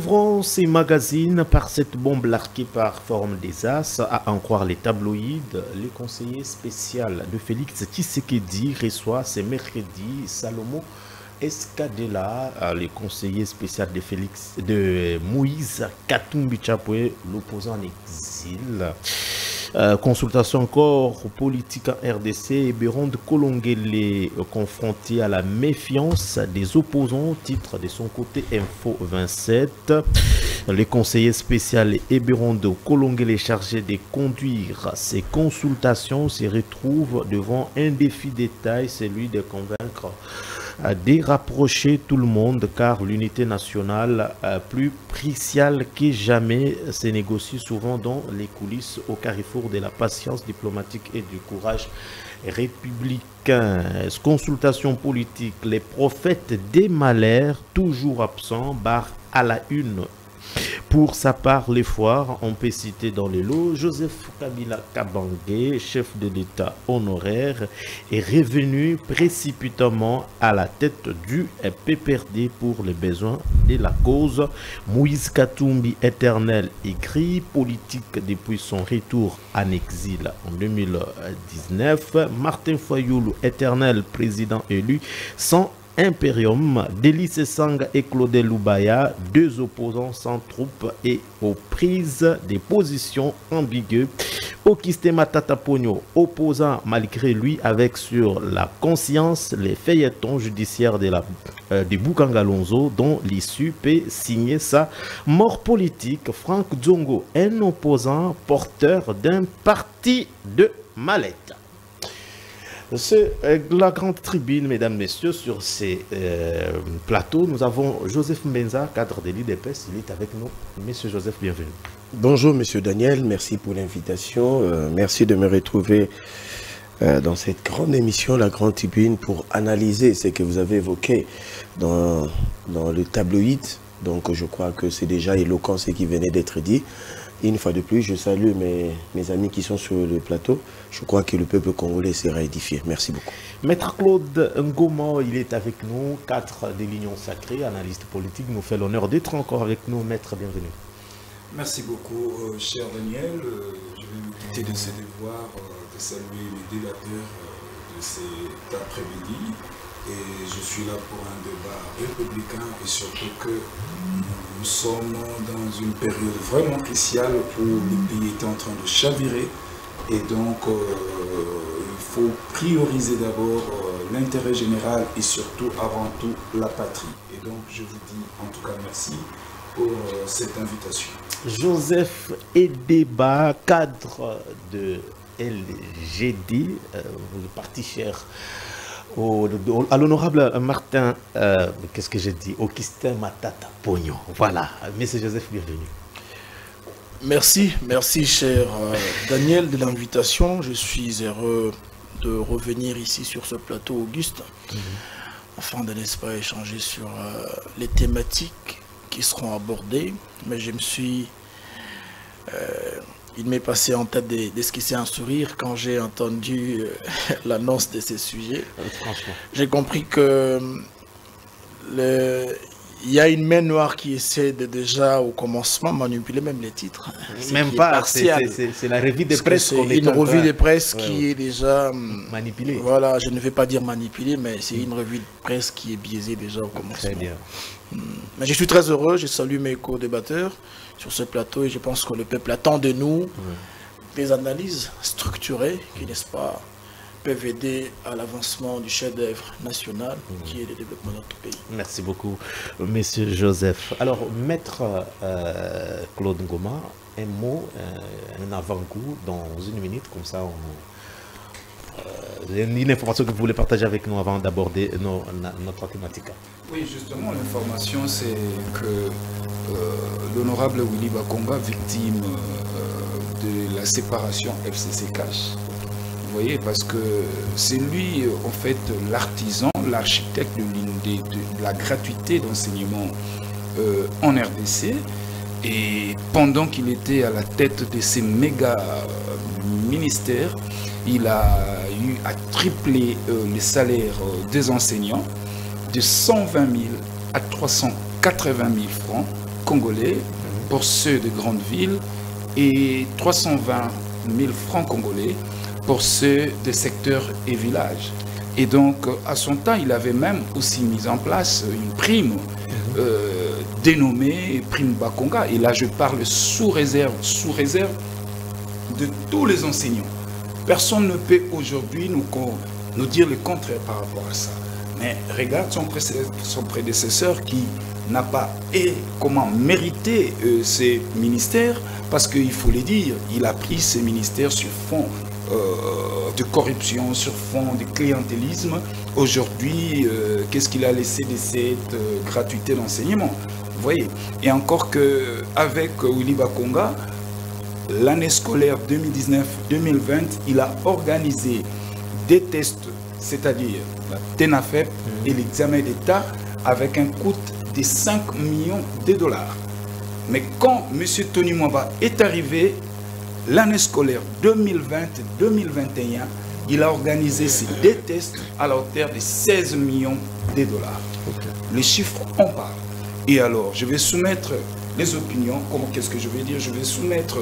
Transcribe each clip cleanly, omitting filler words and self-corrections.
ouvrons ces magazines par cette bombe larquée par forme des As, à en croire les tabloïds. Le conseiller spécial de Félix Tshisekedi reçoit ce mercredi Salomo Escadela, le conseiller spécial de Moïse Katumbi Chapwe, l'opposant en exil. Consultation encore politique en RDC, Eberonde Kolongele confronté à la méfiance des opposants, titre de son côté Info 27. Le conseiller spécial Eberonde Kolongele chargé de conduire ces consultations se retrouve devant un défi de taille, celui de convaincre à dérapprocher tout le monde, car l'unité nationale, plus cruciale que jamais, se négocie souvent dans les coulisses au carrefour de la patience diplomatique et du courage républicain. Consultation politique, les prophètes des malheurs, toujours absents, barre à la une. Pour sa part, les foires, on peut citer dans les lots, Joseph Kabila Kabange, chef de l'État honoraire, est revenu précipitamment à la tête du PPRD pour les besoins de la cause. Moïse Katumbi, éternel écrit politique depuis son retour en exil en 2019. Martin Fayoulou, éternel président élu sans Imperium, Délice Sanga et Claudel Loubaya, deux opposants sans troupes et aux prises des positions ambiguës. Okiste Matata Pogno, opposant malgré lui avec sur la conscience les feuilletons judiciaires de Boukangalonzo dont l'issue peut signer sa mort politique. Franck Dzongo, un opposant porteur d'un parti de mallette. C'est la grande tribune, mesdames, messieurs, sur ces plateaux. Nous avons Joseph Mbenza, cadre de l'IDPS. Il est avec nous. Monsieur Joseph, bienvenue. Bonjour, monsieur Daniel. Merci pour l'invitation. Merci de me retrouver dans cette grande émission, la grande tribune, pour analyser ce que vous avez évoqué dans le tabloïd. Donc, je crois que c'est déjà éloquent ce qui venait d'être dit. Une fois de plus, je salue mes amis qui sont sur le plateau. Je crois que le peuple congolais sera édifié. Merci beaucoup. Maître Claude Ngoma, il est avec nous, cadre de l'Union Sacrée, analyste politique, nous fait l'honneur d'être encore avec nous. Maître, bienvenue. Merci beaucoup, cher Daniel. Je vais me quitter de ce devoir de saluer les débatteurs de cet après-midi. Et je suis là pour un débat républicain et surtout que nous sommes dans une période vraiment cruciale où le pays est en train de chavirer et donc il faut prioriser d'abord l'intérêt général et surtout avant tout la patrie. Et donc je vous dis en tout cas merci pour cette invitation. Joseph Edeba, cadre de LGD, le parti cher à l'honorable Martin, qu'est-ce que j'ai dit, Okiste Matata Pogno. Voilà, monsieur Joseph, bienvenue. Merci cher Daniel de l'invitation. Je suis heureux de revenir ici sur ce plateau Auguste, afin de, n'est-ce pas, échanger sur les thématiques qui seront abordées. Mais je me suis... il m'est passé en tête d'esquisser un sourire quand j'ai entendu l'annonce de ces sujets. J'ai compris que il y a une main noire qui essaie de déjà au commencement manipuler même les titres. Même pas, c'est la revue de presse. C'est une revue de presse qui est déjà manipulée. Voilà, je ne vais pas dire manipulée, mais c'est une revue de presse qui est biaisée déjà au commencement. Très bien. Mais je suis très heureux, je salue mes co-débatteurs sur ce plateau et je pense que le peuple attend de nous des analyses structurées qui, n'est-ce pas, peuvent aider à l'avancement du chef-d'œuvre national qui est le développement de notre pays. Merci beaucoup, monsieur Joseph. Alors, maître Claude Ngoma, un mot, un avant-goût dans une minute, comme ça, une information que vous voulez partager avec nous avant d'aborder notre thématique. Oui, justement, l'information, c'est que l'honorable Willy Bakonga, victime de la séparation FCC-Cash, vous voyez, parce que c'est lui, en fait, l'artisan, l'architecte de la gratuité d'enseignement en RDC. Et pendant qu'il était à la tête de ces méga ministères, il a eu à tripler les salaires des enseignants de 120 000 à 380 000 francs congolais pour ceux de grandes villes et 320 000 francs congolais pour ceux des secteurs et villages. Et donc, à son temps, il avait même aussi mis en place une prime dénommée prime Bakonga. Et là, je parle sous réserve de tous les enseignants. Personne ne peut aujourd'hui nous dire le contraire par rapport à ça. Mais regarde son prédécesseur qui n'a pas mérité ces ministères, parce qu'il faut le dire, il a pris ces ministères sur fond de corruption, sur fond de clientélisme. Aujourd'hui, qu'est-ce qu'il a laissé de cette gratuité d'enseignement? Vous voyez. Et encore qu'avec Willy Bakonga, l'année scolaire 2019-2020, il a organisé des tests, c'est-à-dire la TENAFEP et l'examen d'État, avec un coût de 5 millions de dollars. Mais quand M. Tony Mwaba est arrivé, l'année scolaire 2020-2021, il a organisé ces deux tests à la hauteur de 16 millions de dollars. Okay. Les chiffres en parlent. Et alors, je vais soumettre les opinions. Qu'est-ce que je vais dire? Je vais soumettre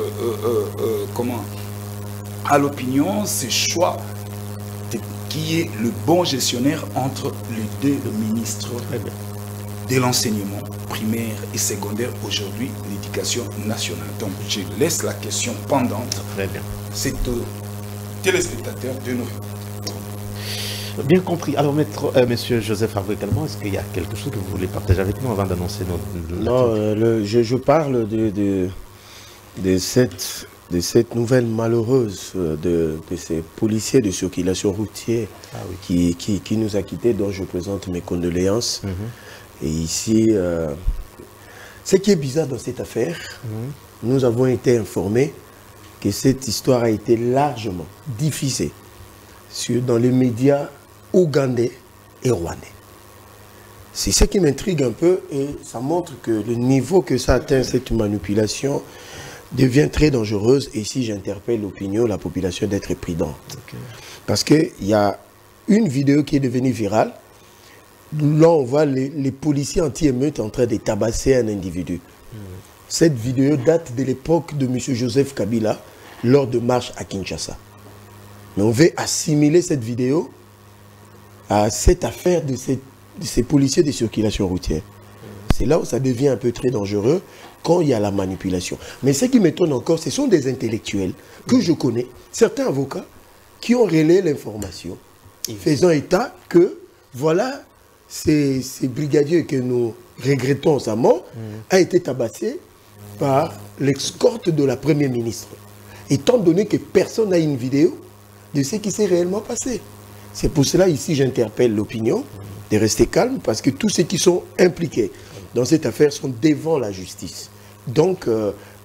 à l'opinion ces choix qui est le bon gestionnaire entre les deux ministres de l'enseignement primaire et secondaire, aujourd'hui l'éducation nationale. Donc je laisse la question pendante. Très bien. C'est aux téléspectateurs de nous. Bien compris. Alors, monsieur Joseph Harvey également, est-ce qu'il y a quelque chose que vous voulez partager avec nous avant d'annoncer notre... Non, je parle de cette nouvelle malheureuse de ces policiers de circulation routière qui nous a quittés, dont je présente mes condoléances. Et ici, ce qui est bizarre dans cette affaire, nous avons été informés que cette histoire a été largement diffusée dans les médias ougandais et rwandais. C'est ce qui m'intrigue un peu et ça montre que le niveau que ça atteint, cette manipulation, devient très dangereuse. Et ici, j'interpelle l'opinion, la population d'être prudente. Okay. Parce qu'il y a une vidéo qui est devenue virale. Là, on voit les policiers anti-émeutes en train de tabasser un individu. Cette vidéo date de l'époque de M. Joseph Kabila, lors de marches à Kinshasa. Mais on veut assimiler cette vidéo à cette affaire de ces policiers de circulation routière. C'est là où ça devient un peu très dangereux, quand il y a la manipulation. Mais ce qui m'étonne encore, ce sont des intellectuels que je connais, certains avocats, qui ont relayé l'information, faisant état que, voilà, ces brigadiers que nous regrettons sa mort, a été tabassé par l'escorte de la Première ministre. Étant donné que personne n'a une vidéo de ce qui s'est réellement passé. C'est pour cela, ici, j'interpelle l'opinion de rester calme, parce que tous ceux qui sont impliqués dans cette affaire sont devant la justice. Donc,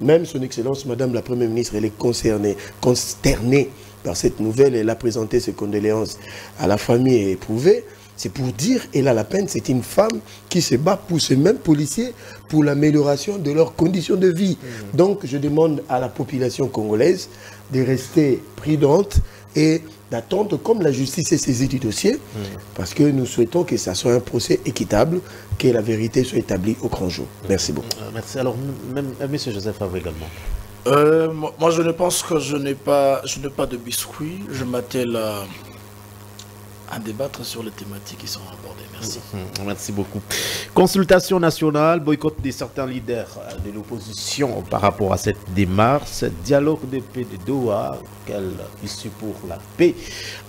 même son Excellence, Madame la Première ministre, elle est consternée par cette nouvelle. Elle a présenté ses condoléances à la famille éprouvée. C'est pour dire, elle a la peine, c'est une femme qui se bat pour ces mêmes policiers, pour l'amélioration de leurs conditions de vie. Donc, je demande à la population congolaise de rester prudente et d'attendre comme la justice est saisie du dossier, parce que nous souhaitons que ça soit un procès équitable, que la vérité soit établie au grand jour. Merci beaucoup. Merci. Alors, même M. Joseph Harvey également. Moi, je ne pense que je n'ai pas de biscuit. Je m'attelle à débattre sur les thématiques qui sont abordées. Merci. Merci beaucoup. Consultation nationale, boycott de certains leaders de l'opposition par rapport à cette démarche, dialogue de paix de Doha, quelle issue pour la paix.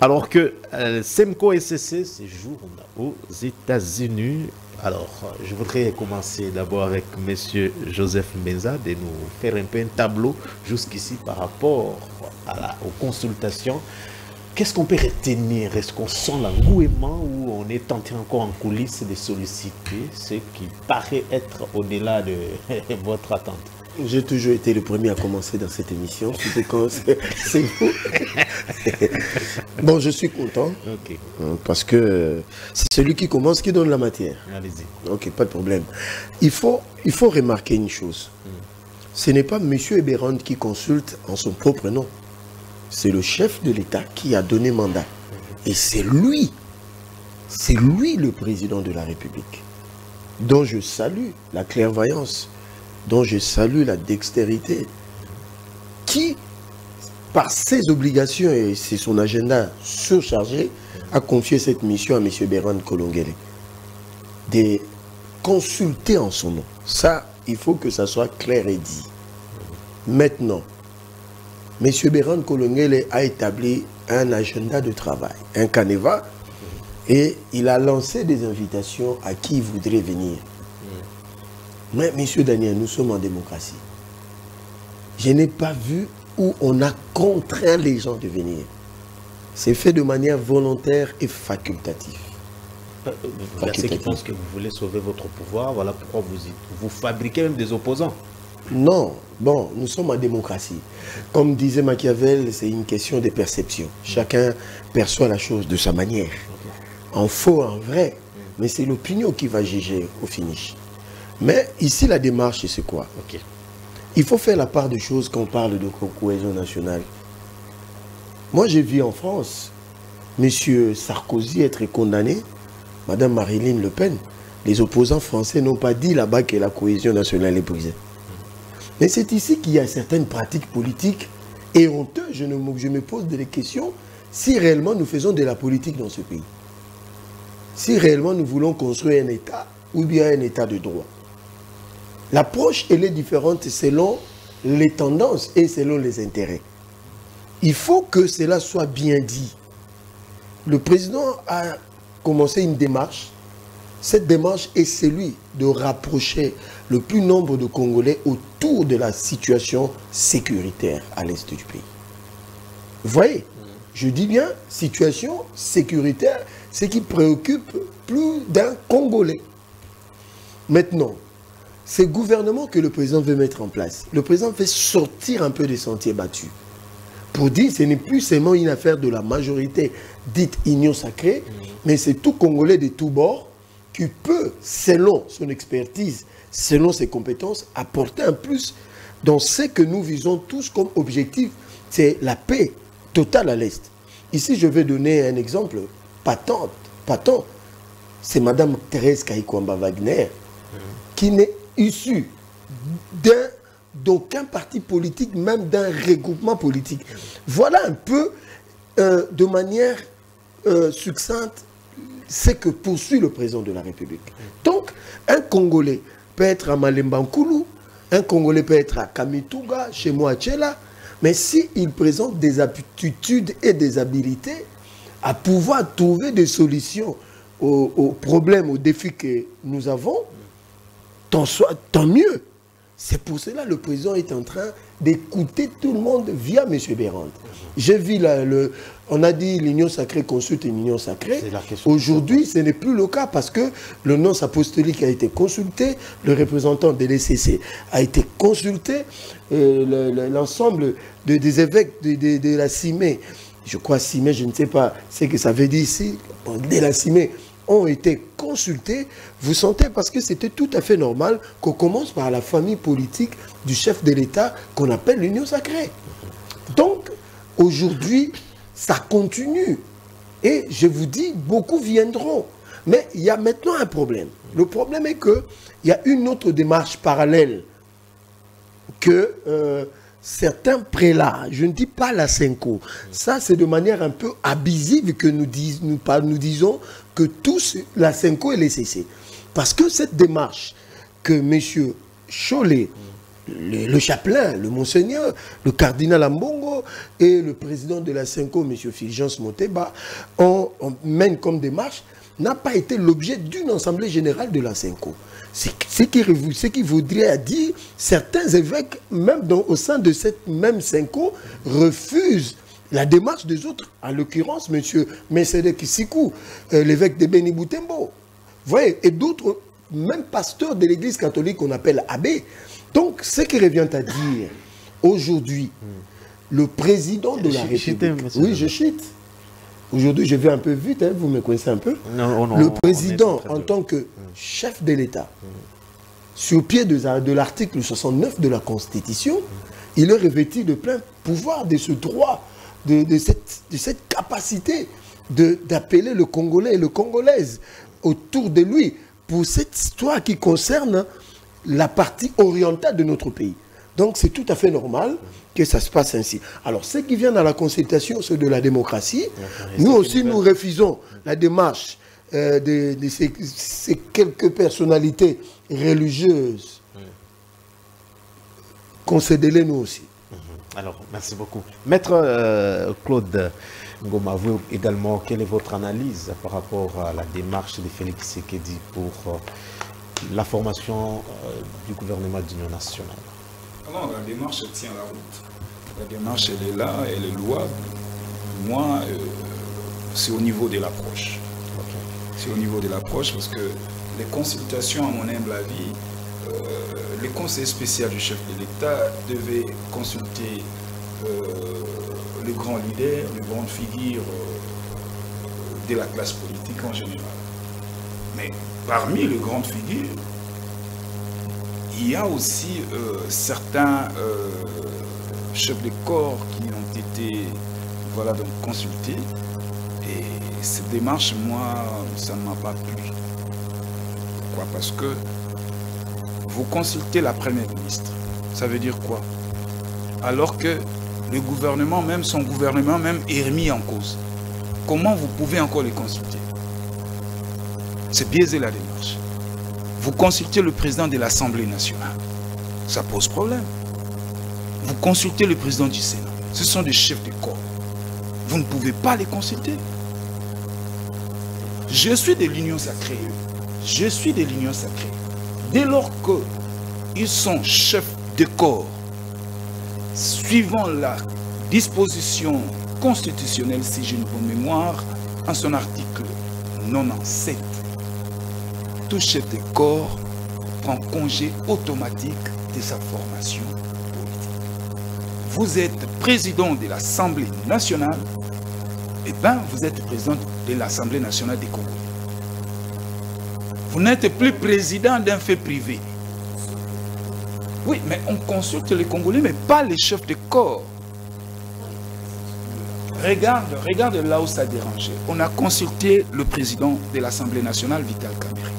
Alors que SEMCO SCC séjourne aux États-Unis. Alors, je voudrais commencer d'abord avec M. Joseph Mbenza de nous faire un peu un tableau jusqu'ici par rapport aux consultations. Qu'est-ce qu'on peut retenir? Est-ce qu'on sent l'engouement ou on est tenté encore en coulisses de solliciter ce qui paraît être au-delà de votre attente? J'ai toujours été le premier à commencer dans cette émission. C'est vous. Bon, je suis content. Okay. Parce que c'est celui qui commence qui donne la matière. Allez-y. Ok, pas de problème. Il faut remarquer une chose. Ce n'est pas M. Eberand qui consulte en son propre nom. C'est le chef de l'État qui a donné mandat. Et c'est lui le président de la République, dont je salue la clairvoyance dont je salue la dextérité, qui, par ses obligations et c'est son agenda surchargé, a confié cette mission à M. Béran Kolongele. De consulter en son nom. Ça, il faut que ça soit clair et dit. Maintenant, M. Béran Kolongele a établi un agenda de travail, un canevas, et il a lancé des invitations à qui voudrait venir. Mais, M. Daniel, nous sommes en démocratie. Je n'ai pas vu où on a contraint les gens de venir. C'est fait de manière volontaire et facultative. Il y a ceux qui pensent que vous voulez sauver votre pouvoir, voilà pourquoi vous fabriquez même des opposants. Non, bon, nous sommes en démocratie. Comme disait Machiavel, c'est une question de perception. Chacun perçoit la chose de sa manière. En faux, en vrai. Mais c'est l'opinion qui va juger au finish. Mais ici, la démarche, c'est quoi? Il faut faire la part des choses quand on parle de cohésion nationale. Moi, j'ai vu en France, M. Sarkozy être condamné, Mme Marine Le Pen. Les opposants français n'ont pas dit là-bas que la cohésion nationale est brisée. Mais c'est ici qu'il y a certaines pratiques politiques et honteuses. Je me pose des questions si réellement nous faisons de la politique dans ce pays. Si réellement nous voulons construire un État ou bien un État de droit. L'approche, elle est différente selon les tendances et selon les intérêts. Il faut que cela soit bien dit. Le président a commencé une démarche. Cette démarche est celui de rapprocher le plus nombre de Congolais autour de la situation sécuritaire à l'est du pays. Vous voyez, je dis bien situation sécuritaire, ce qui préoccupe plus d'un Congolais. Maintenant, ce gouvernement que le président veut mettre en place, le président veut sortir un peu des sentiers battus. Pour dire que ce n'est plus seulement une affaire de la majorité dite union sacrée, mais c'est tout Congolais de tous bords qui peut, selon son expertise, selon ses compétences, apporter un plus dans ce que nous visons tous comme objectif, c'est la paix totale à l'Est. Ici, je vais donner un exemple patent. C'est Mme Thérèse Kahikwamba Wagner, qui n'est issue d'aucun parti politique, même d'un regroupement politique. Voilà un peu, de manière succincte, ce que poursuit le président de la République. Donc, un Congolais peut être à Malemba Nkulu, un Congolais peut être à Kamituga, chez moi à Tchela, mais s'il présente des aptitudes et des habilités à pouvoir trouver des solutions aux problèmes, aux défis que nous avons, tant mieux. C'est pour cela que le président est en train d'écouter tout le monde via M. Béran. J'ai vu, on a dit l'union sacrée consulte une union sacrée. Aujourd'hui, ce n'est plus le cas parce que le nonce apostolique a été consulté, le représentant de l'ECC a été consulté, l'ensemble des évêques de la CIME, je crois CIME, je ne sais pas ce que ça veut dire ici, de la CIME, ont été consultés, vous sentez, parce que c'était tout à fait normal qu'on commence par la famille politique du chef de l'État qu'on appelle l'union sacrée. Donc, aujourd'hui, ça continue. Et je vous dis, beaucoup viendront. Mais il y a maintenant un problème. Le problème est qu'il y a une autre démarche parallèle que certains prélats, je ne dis pas la Senko, ça c'est de manière un peu abusive que nous disons que tous la Senko est les CC. Parce que cette démarche que M. Cholet, le chapelain, le monseigneur, le cardinal Ambongo et le président de la Senko, M. Fulgence Moteba, on mène comme démarche, n'a pas été l'objet d'une assemblée générale de la Senko. Ce qui voudrait dire, certains évêques, même au sein de cette même Senko, refusent la démarche des autres. En l'occurrence, M. Mesede Kisikou, l'évêque de Beni Boutembo. Vous voyez, et d'autres, même pasteurs de l'église catholique qu'on appelle abbé. Donc, ce qui revient à dire, aujourd'hui, le président de la République... Oui, je chute. Aujourd'hui, je vais un peu vite, hein, vous me connaissez un peu. Non, le président, en tant que chef de l'État, sur pied de l'article 69 de la Constitution, il est revêtu de plein pouvoir de ce droit, de cette capacité d'appeler le Congolais et le Congolaise autour de lui pour cette histoire qui concerne la partie orientale de notre pays. Donc c'est tout à fait normal que ça se passe ainsi. Alors ceux qui viennent à la consultation, c'est de la démocratie. Nous aussi, nous refusons la démarche de ces quelques personnalités religieuses. Concédez-les nous aussi. Alors, merci beaucoup. Maître Claude Ngoma, vous également, quelle est votre analyse par rapport à la démarche de Félix Tshisekedi pour la formation du gouvernement d'union nationale? Alors, la démarche tient la route. La démarche, elle est là, elle est louable. Moi, c'est au niveau de l'approche. C'est au niveau de l'approche parce que les consultations, à mon humble avis, le conseil spécial du chef de l'État devait consulter les grands leaders, les grandes figures de la classe politique en général. Mais parmi les grandes figures, il y a aussi certains chefs de corps qui ont été donc consultés. Et cette démarche, moi, ça ne m'a pas plu. Pourquoi? Parce que vous consultez la première ministre. Ça veut dire quoi? Alors que le gouvernement, même son gouvernement même, est remis en cause. Comment vous pouvez encore les consulter? C'est biaiser la démarche. Vous consultez le président de l'Assemblée nationale. Ça pose problème. Vous consultez le président du Sénat. Ce sont des chefs de corps. Vous ne pouvez pas les consulter. Je suis de l'Union sacrée. Je suis de l'Union sacrée. Dès lors qu'ils sont chefs de corps, suivant la disposition constitutionnelle, si j'ai une bonne mémoire, en son article 97, tout chef de corps prend congé automatique de sa formation politique. Vous êtes président de l'Assemblée nationale, et bien vous êtes président de l'Assemblée nationale des Congolais. Vous n'êtes plus président d'un fait privé. Oui, mais on consulte les Congolais, mais pas les chefs de corps. Regarde là où ça dérangeait. On a consulté le président de l'Assemblée nationale, Vital Kamerhe.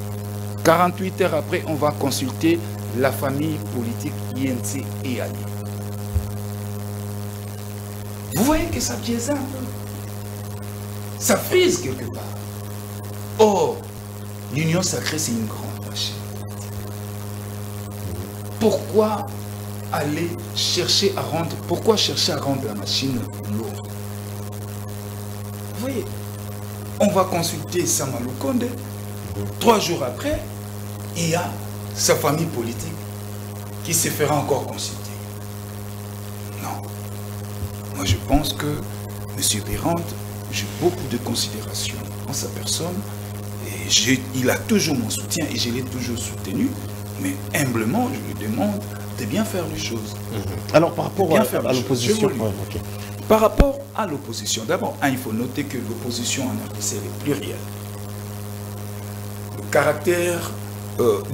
48 heures après, on va consulter la famille politique INC et alliés. Vous voyez que ça biaise un peu. Ça frise quelque part. Or, l'union sacrée, c'est une grande machine. Pourquoi aller chercher à rendre, la machine lourde? Vous voyez, on va consulter Samalou Konde. 3 jours après, il y a sa famille politique qui se fera encore consulter. Non. Moi, je pense que M. Bérande, j'ai beaucoup de considération en sa personne. Et il a toujours mon soutien et je l'ai toujours soutenu. Mais humblement, je lui demande de bien faire les choses. Alors, par rapport à l'opposition... Par rapport à l'opposition, d'abord, il faut noter que l'opposition en RDC est plurielle. Le caractère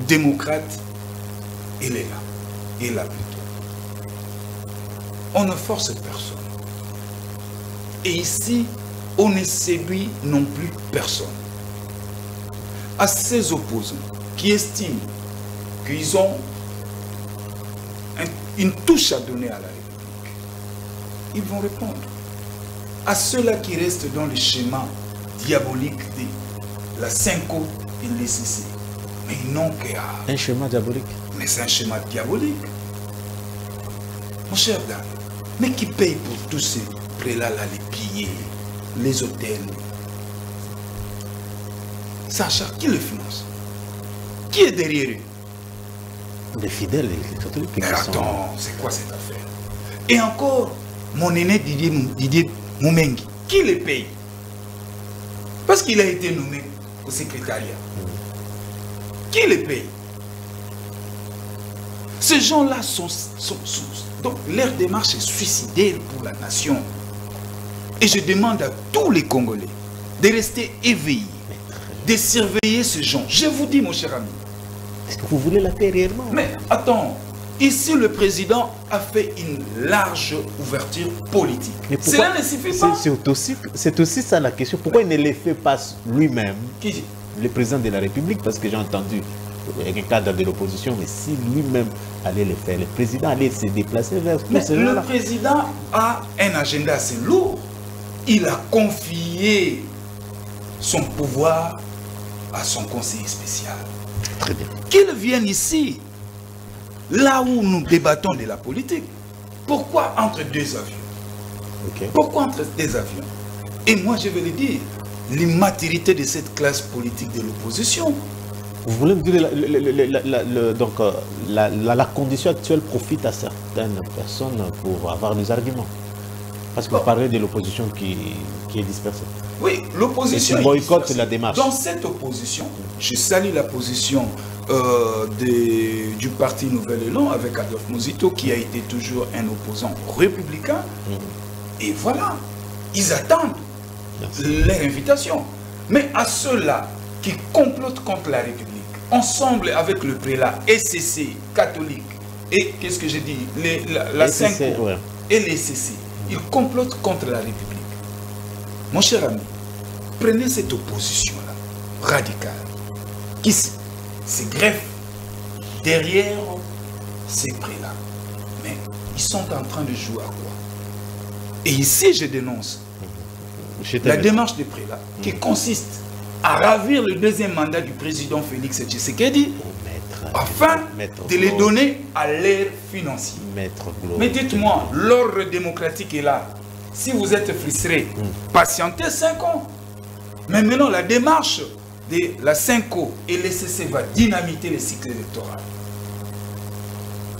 démocrate, il est là. Il est là plutôt. On ne force personne. Et ici, on ne séduit non plus personne. À ces opposants qui estiment qu'ils ont une touche à donner à la République, ils vont répondre. À ceux-là qui restent dans le schéma diabolique de la Cinco et l'ECC, mais ils n'ont qu'à... Un schéma diabolique? Mais c'est un schéma diabolique. Mon cher Dan, mais qui paye pour tous ces prélats-là, les pillés, les hôtels? Sacha, qui le finance? Qui est derrière eux? Les fidèles, les catholiques. Mais attends, c'est quoi cette affaire? Et encore, mon aîné Didier Moumengi, qui les paye? Parce qu'il a été nommé au secrétariat. Qui les paye? Ces gens-là sont... Donc, leur démarche est suicidaire pour la nation. Et je demande à tous les Congolais de rester éveillés, de surveiller ces gens. Je vous dis, mon cher ami. Est-ce que vous voulez la paix réellement? Mais attends, ici le président a fait une large ouverture politique. Cela ne suffit pas. C'est aussi ça la question. Pourquoi il ne le fait pas lui-même? Qui? Le président de la République, parce que j'ai entendu un cadre de l'opposition, mais si lui-même allait le faire, le président allait se déplacer vers tous ces gens-là. Le président a un agenda assez lourd. Il a confié son pouvoir à son conseiller spécial. Très bien. Qu'il vienne ici, là où nous débattons de la politique. Pourquoi entre deux avions? Pourquoi entre deux avions? Et moi, je vais le dire, l'immaturité de cette classe politique de l'opposition. Vous voulez me dire, la condition actuelle profite à certaines personnes pour avoir des arguments? Parce que vous parlez de l'opposition qui est dispersée. Oui, l'opposition boycotte la démarche. Dans cette opposition, je salue la position du parti Nouvel Élan avec Adolphe Mozito, qui a été toujours un opposant républicain. Et voilà, ils attendent leur invitation. Mais à ceux-là qui complotent contre la République, ensemble avec le prélat, SCC, catholique, et qu'est-ce que j'ai dit, la SCC, et les SCC, ils complotent contre la République. Mon cher ami, prenez cette opposition-là, radicale, qui se greffe derrière ces prélats. Mais ils sont en train de jouer à quoi? Et ici, je dénonce la démarche des prélats qui consiste à ravir le deuxième mandat du président Félix Tshisekedi afin de les donner à l'ère financière. Mais dites-moi, l'ordre démocratique est là. Si vous êtes frustré, patientez 5 ans. Mais maintenant, la démarche de la 5O et l'ECC va dynamiter le cycle électoral.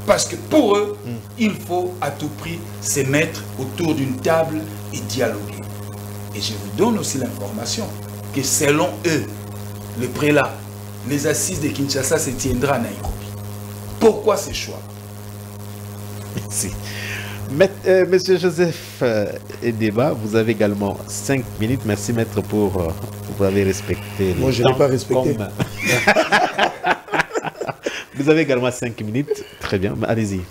Parce que pour eux, il faut à tout prix se mettre autour d'une table et dialoguer. Et je vous donne aussi l'information que selon eux, le prélat, les assises de Kinshasa se tiendra à Nairobi. Pourquoi ce choix? Merci. Monsieur Joseph Edeba, vous avez également 5 minutes. Merci maître pour vous avez respecté. Moi je n'ai pas respecté. Vous avez également 5 minutes. Très bien, allez-y.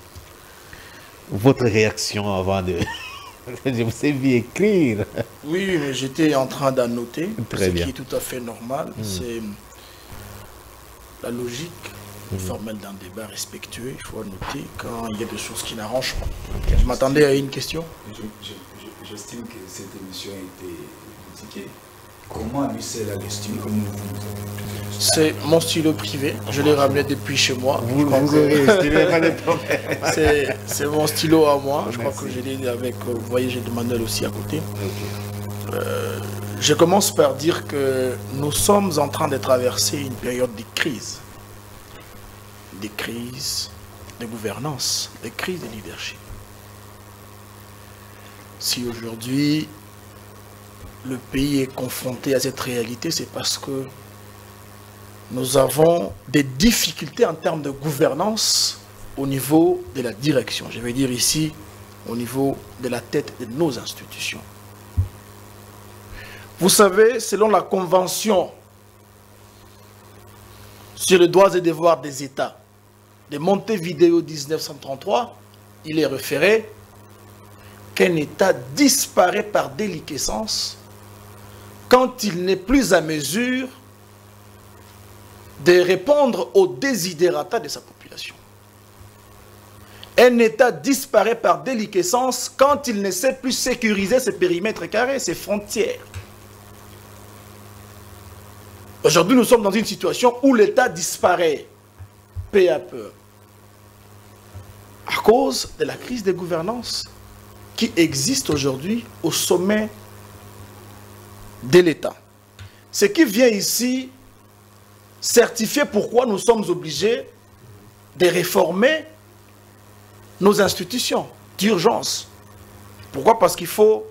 Votre réaction avant de... Je vous ai vu écrire. Oui, mais j'étais en train d'annoter. Très bien. Ce qui est tout à fait normal. C'est la logique formelle d'un débat respectueux. Il faut annoter quand il y a des choses qui n'arrangent pas. Je m'attendais à une question. J'estime que cette émission a été critiquée. Comment Michel a l'estime que nous C'est mon stylo privé. Je l'ai ramené depuis chez moi. C'est mon stylo à moi. Je crois que je l'ai avec, vous voyez, j'ai Emmanuel aussi à côté. Je commence par dire que nous sommes en train de traverser une période de crise. Des crises de gouvernance, des crises de leadership. Si aujourd'hui le pays est confronté à cette réalité, c'est parce que nous avons des difficultés en termes de gouvernance au niveau de la direction. Je vais dire ici, au niveau de la tête de nos institutions. Vous savez, selon la Convention sur les droits et devoirs des États de Montevideo 1933, il est référé qu'un État disparaît par déliquescence quand il n'est plus à mesure de répondre aux desiderata de sa population. Un État disparaît par déliquescence quand il ne sait plus sécuriser ses périmètres carrés, ses frontières. Aujourd'hui, nous sommes dans une situation où l'État disparaît peu à peu à cause de la crise de gouvernance qui existe aujourd'hui au sommet de l'État. Ce qui vient ici certifier pourquoi nous sommes obligés de réformer nos institutions d'urgence. Pourquoi? Parce qu'il faut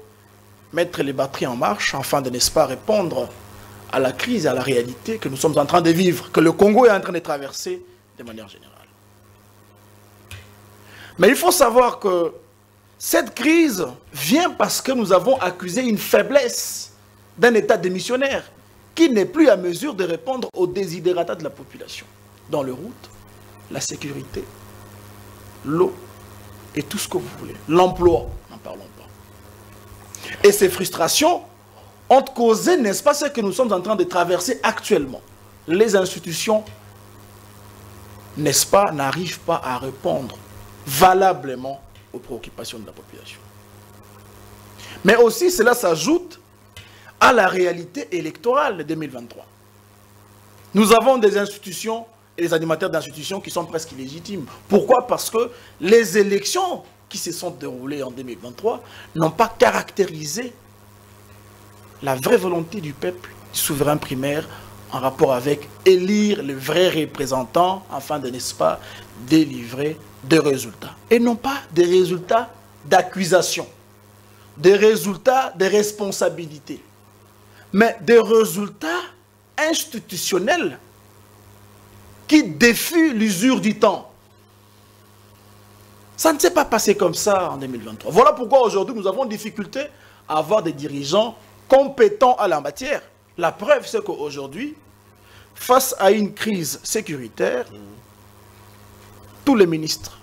mettre les batteries en marche afin de, n'est-ce pas, répondre à la crise, à la réalité que nous sommes en train de vivre, que le Congo est en train de traverser de manière générale. Mais il faut savoir que cette crise vient parce que nous avons accusé une faiblesse d'un État démissionnaire qui n'est plus à mesure de répondre aux desiderata de la population. Dans le route, la sécurité, l'eau et tout ce que vous voulez. L'emploi, n'en parlons pas. Et ces frustrations ont causé, n'est-ce pas, ce que nous sommes en train de traverser actuellement. Les institutions n'est-ce pas, n'arrive pas à répondre valablement aux préoccupations de la population. Mais aussi, cela s'ajoute à la réalité électorale de 2023. Nous avons des institutions et des animateurs d'institutions qui sont presque illégitimes. Pourquoi? Parce que les élections qui se sont déroulées en 2023 n'ont pas caractérisé la vraie volonté du peuple, du souverain primaire, en rapport avec élire les vrais représentants afin de, n'est-ce pas, délivrer des résultats. Et non pas des résultats d'accusation, des résultats de responsabilité, mais des résultats institutionnels qui défient l'usure du temps. Ça ne s'est pas passé comme ça en 2023. Voilà pourquoi aujourd'hui nous avons difficulté à avoir des dirigeants compétents à la matière. La preuve, c'est qu'aujourd'hui, face à une crise sécuritaire, tous les ministres,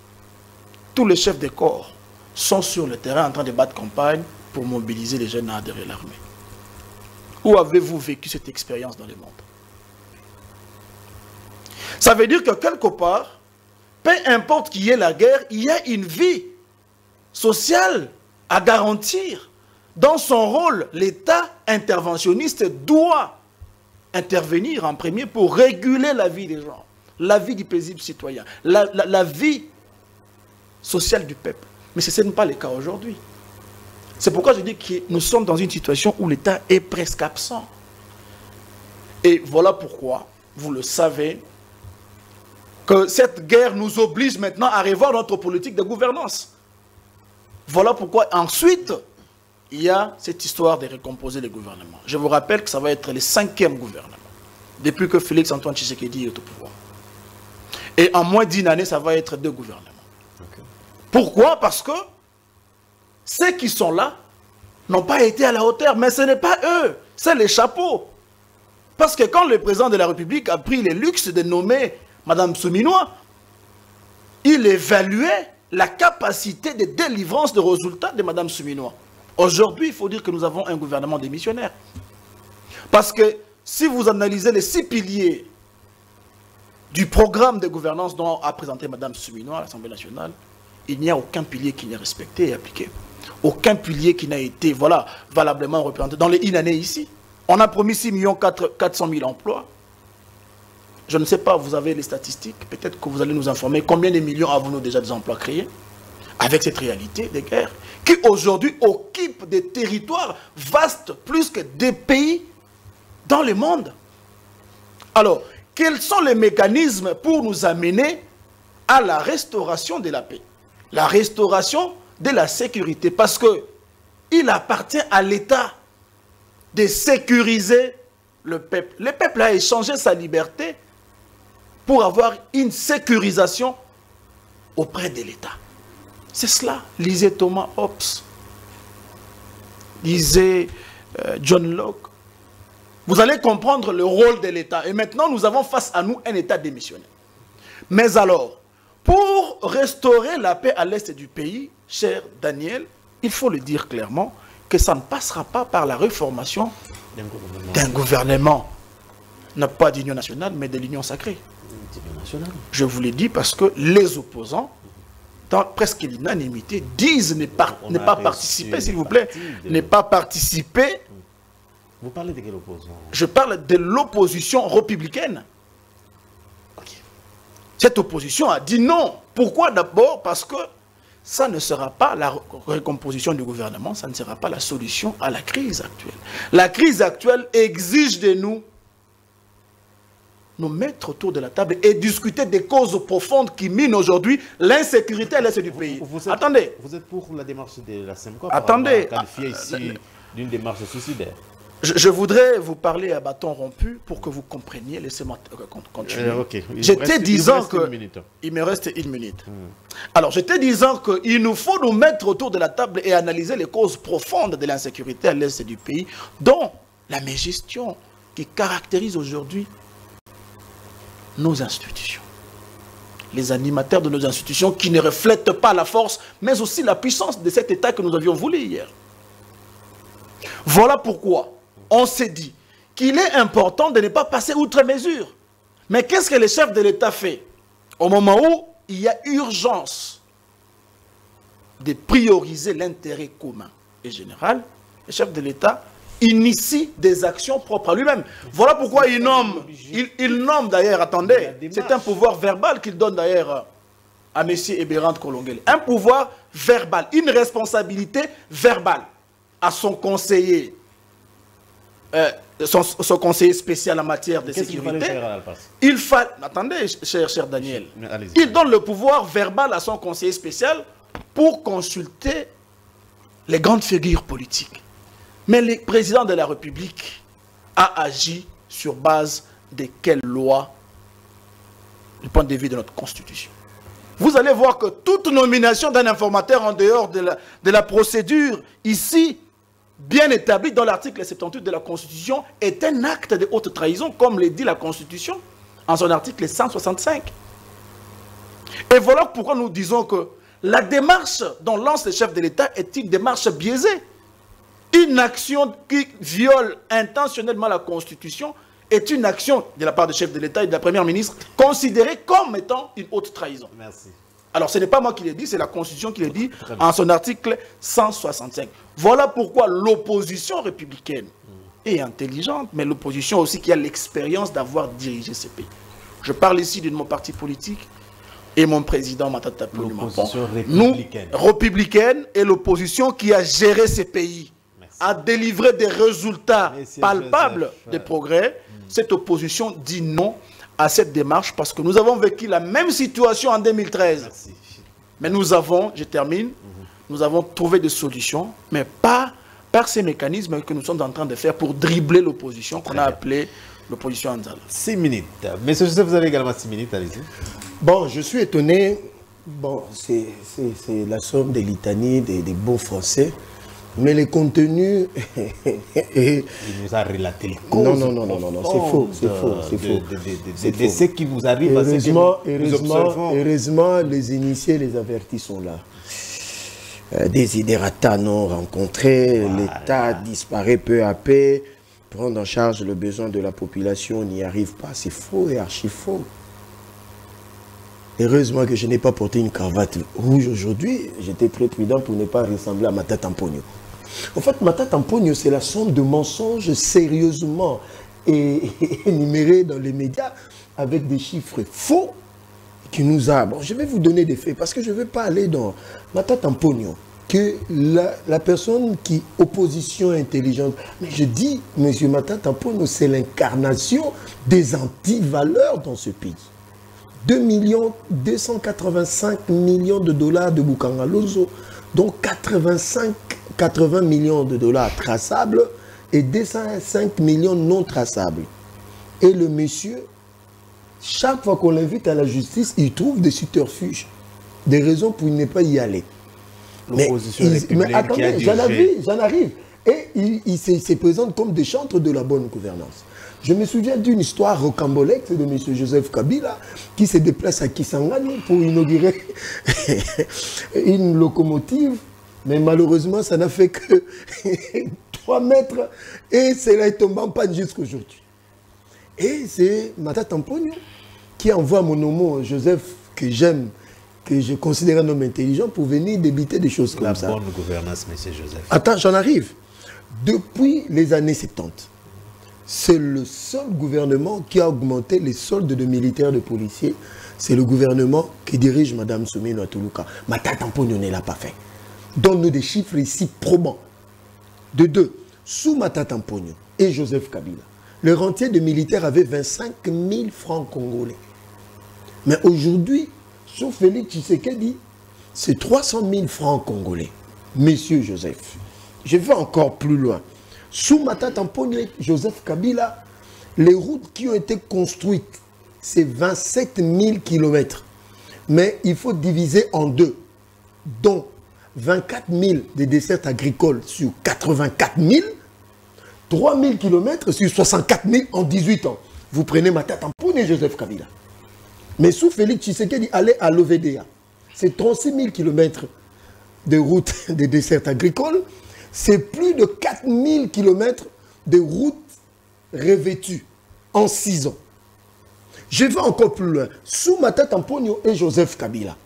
tous les chefs de corps sont sur le terrain en train de battre campagne pour mobiliser les jeunes à adhérer à l'armée. Où avez-vous vécu cette expérience dans le monde? Ça veut dire que quelque part, peu importe qu'il y ait la guerre, il y a une vie sociale à garantir. Dans son rôle, l'État interventionniste doit intervenir en premier pour réguler la vie des gens, la vie du paisible citoyen, la vie sociale du peuple. Mais ce n'est pas le cas aujourd'hui. C'est pourquoi je dis que nous sommes dans une situation où l'État est presque absent. Et voilà pourquoi, vous le savez, que cette guerre nous oblige maintenant à revoir notre politique de gouvernance. Voilà pourquoi ensuite, il y a cette histoire de recomposer les gouvernements. Je vous rappelle que ça va être le 5e gouvernement, depuis que Félix Antoine Tshisekedi est au pouvoir. Et en moins d'1 année, ça va être 2 gouvernements. Okay. Pourquoi? Parce que ceux qui sont là n'ont pas été à la hauteur, mais ce n'est pas eux, c'est les chapeaux. Parce que quand le président de la République a pris le luxe de nommer Mme Souminois, il évaluait la capacité de délivrance de résultats de Mme Souminois. Aujourd'hui, il faut dire que nous avons un gouvernement démissionnaire. Parce que si vous analysez les 6 piliers du programme de gouvernance dont a présenté Mme Souminois à l'Assemblée nationale, il n'y a aucun pilier qui n'est respecté et appliqué. Aucun pilier qui n'a été valablement représenté. Dans les 1 année ici, on a promis 6 400 000 emplois. Je ne sais pas, vous avez les statistiques, peut-être que vous allez nous informer combien de millions avons-nous déjà des emplois créés avec cette réalité des guerres qui aujourd'hui occupent des territoires vastes plus que des pays dans le monde. Alors, quels sont les mécanismes pour nous amener à la restauration de la paix, la restauration de la sécurité? Parce que il appartient à l'État de sécuriser le peuple. Le peuple a échangé sa liberté pour avoir une sécurisation auprès de l'État. C'est cela. Lisez Thomas Hobbes. Lisez John Locke. Vous allez comprendre le rôle de l'État. Et maintenant, nous avons face à nous un État démissionnaire. Mais alors, pour restaurer la paix à l'est du pays, cher Daniel, il faut le dire clairement, que ça ne passera pas par la reformation d'un gouvernement. Non pas d'union nationale, mais de l'union sacrée. Je vous l'ai dit parce que les opposants, dans presque l'unanimité, disent ne pas participer, s'il vous plaît, ne pas participer. Vous parlez de quel opposant? Je parle de l'opposition républicaine. Okay. Cette opposition a dit non. Pourquoi? D'abord parce que ça ne sera pas la recomposition du gouvernement, ça ne sera pas la solution à la crise actuelle. La crise actuelle exige de nous mettre autour de la table et discuter des causes profondes qui minent aujourd'hui l'insécurité à l'est du pays. Attendez. Vous êtes pour la démarche de la SEMCO? Attendez. Qualifiée ici d'une démarche suicidaire. Je voudrais vous parler à bâton rompu pour que vous compreniez. Laissez-moi continuer. Okay. J'étais disant que... Il me reste 1 minute. Alors, j'étais disant qu'il nous faut nous mettre autour de la table et analyser les causes profondes de l'insécurité à l'est du pays, dont la mégestion qui caractérise aujourd'hui nos institutions. Les animateurs de nos institutions qui ne reflètent pas la force, mais aussi la puissance de cet État que nous avions voulu hier. Voilà pourquoi on s'est dit qu'il est important de ne pas passer outre mesure. Mais qu'est-ce que le chef de l'État fait? au moment où il y a urgence de prioriser l'intérêt commun et général, le chef de l'État initie des actions propres à lui-même. Voilà pourquoi il nomme d'ailleurs, attendez, c'est un pouvoir verbal qu'il donne d'ailleurs à M. Ebérand Kolongele. Un pouvoir verbal, une responsabilité verbale à son conseiller, son conseiller spécial en matière de sécurité. Il fallait, attendez, cher Daniel, il donne le pouvoir verbal à son conseiller spécial pour consulter les grandes figures politiques. Mais le président de la République a agi sur base de quelle loi du point de vue de notre Constitution. Vous allez voir que toute nomination d'un informateur en dehors de la procédure ici, bien établie dans l'article 78 de la Constitution, est un acte de haute trahison, comme le dit la Constitution en son article 165. Et voilà pourquoi nous disons que la démarche dont lance le chef de l'État est une démarche biaisée. Une action qui viole intentionnellement la Constitution est une action de la part du chef de l'État et de la Première ministre considérée comme étant une haute trahison. Merci. Alors ce n'est pas moi qui l'ai dit, c'est la Constitution qui l'a dit en son article 165. Voilà pourquoi l'opposition républicaine est intelligente, mais l'opposition aussi qui a l'expérience d'avoir dirigé ce pays. Je parle ici de mon parti politique et mon président Matata Ponyo. L'opposition républicaine. Nous, républicaine, et l'opposition qui a géré ce pays, a délivré des résultats palpables de progrès. Cette opposition dit non à cette démarche parce que nous avons vécu la même situation en 2013. Merci. Mais nous avons, je termine, nous avons trouvé des solutions, mais pas par ces mécanismes que nous sommes en train de faire pour dribbler l'opposition qu'on a appelée l'opposition Anzala. 6 minutes. Monsieur Joseph, vous avez également 6 minutes, allez-y. Bon, je suis étonné. Bon, c'est la somme des litanies des bons français. Mais les contenus... Il nous a relaté les causes. Non, c'est faux, c'est faux, c'est faux. C'est ce qui vous arrive à ce que nous observons. Heureusement, les initiés, les avertis sont là. Desiderata non rencontrés, voilà. L'État disparaît peu à peu, prendre en charge le besoin de la population, n'y arrive pas. C'est faux et archi faux. Heureusement que je n'ai pas porté une cravate rouge aujourd'hui. J'étais très prudent pour ne pas ressembler à Matata Ponyo. En fait, Matata Ponyo, c'est la somme de mensonges sérieusement énumérés dans les médias avec des chiffres faux qui nous a... Bon, je vais vous donner des faits parce que je ne veux pas aller dans Matata Ponyo, que la personne qui opposition intelligente... Mais je dis, M. Matata Ponyo, c'est l'incarnation des antivaleurs dans ce pays. 2,285 millions de dollars de Bukangalozo, dont 80 millions de dollars traçables et 205 millions non traçables. Et le monsieur, chaque fois qu'on l'invite à la justice, il trouve des subterfuges, des raisons pour ne pas y aller. Mais attendez, j'en arrive. Et il se présente comme des chantres de la bonne gouvernance. Je me souviens d'une histoire rocambolesque de M. Joseph Kabila qui se déplace à Kisangani pour inaugurer une locomotive. Mais malheureusement, ça n'a fait que 3 mètres et cela est tombé en panne jusqu'aujourd'hui. Et c'est Matata Ponyo qui envoie mon homo Joseph, que j'aime, que je considère un homme intelligent, pour venir débiter des choses comme ça. La bonne gouvernance, M. Joseph. Attends, j'en arrive. Depuis les années 70, c'est le seul gouvernement qui a augmenté les soldes de militaires, de policiers. C'est le gouvernement qui dirige Mme Soumino Atuluka. Matata Ponyo ne l'a pas fait. Donne-nous des chiffres ici probants. De 2, sous Matata Ponyo et Joseph Kabila, le rentier de militaires avait 25 000 francs congolais. Mais aujourd'hui, sous Félix Tshisekedi, c'est 300 000 francs congolais. Monsieur Joseph, je vais encore plus loin. Sous Matata Ponyo et Joseph Kabila, les routes qui ont été construites, c'est 27 000 km. Mais il faut diviser en 2, dont 24 000 de dessertes agricoles sur 84 000, 3 000 km sur 64 000 en 18 ans. Vous prenez Matata Ponyo et Joseph Kabila. Mais sous Félix Tshisekedi, allez à l'OVDA. C'est 36 000 km de routes de dessertes agricoles. C'est plus de 4 000 km de routes revêtues en 6 ans. Je vais encore plus loin. Sous Matata Mponyo et Joseph Kabila,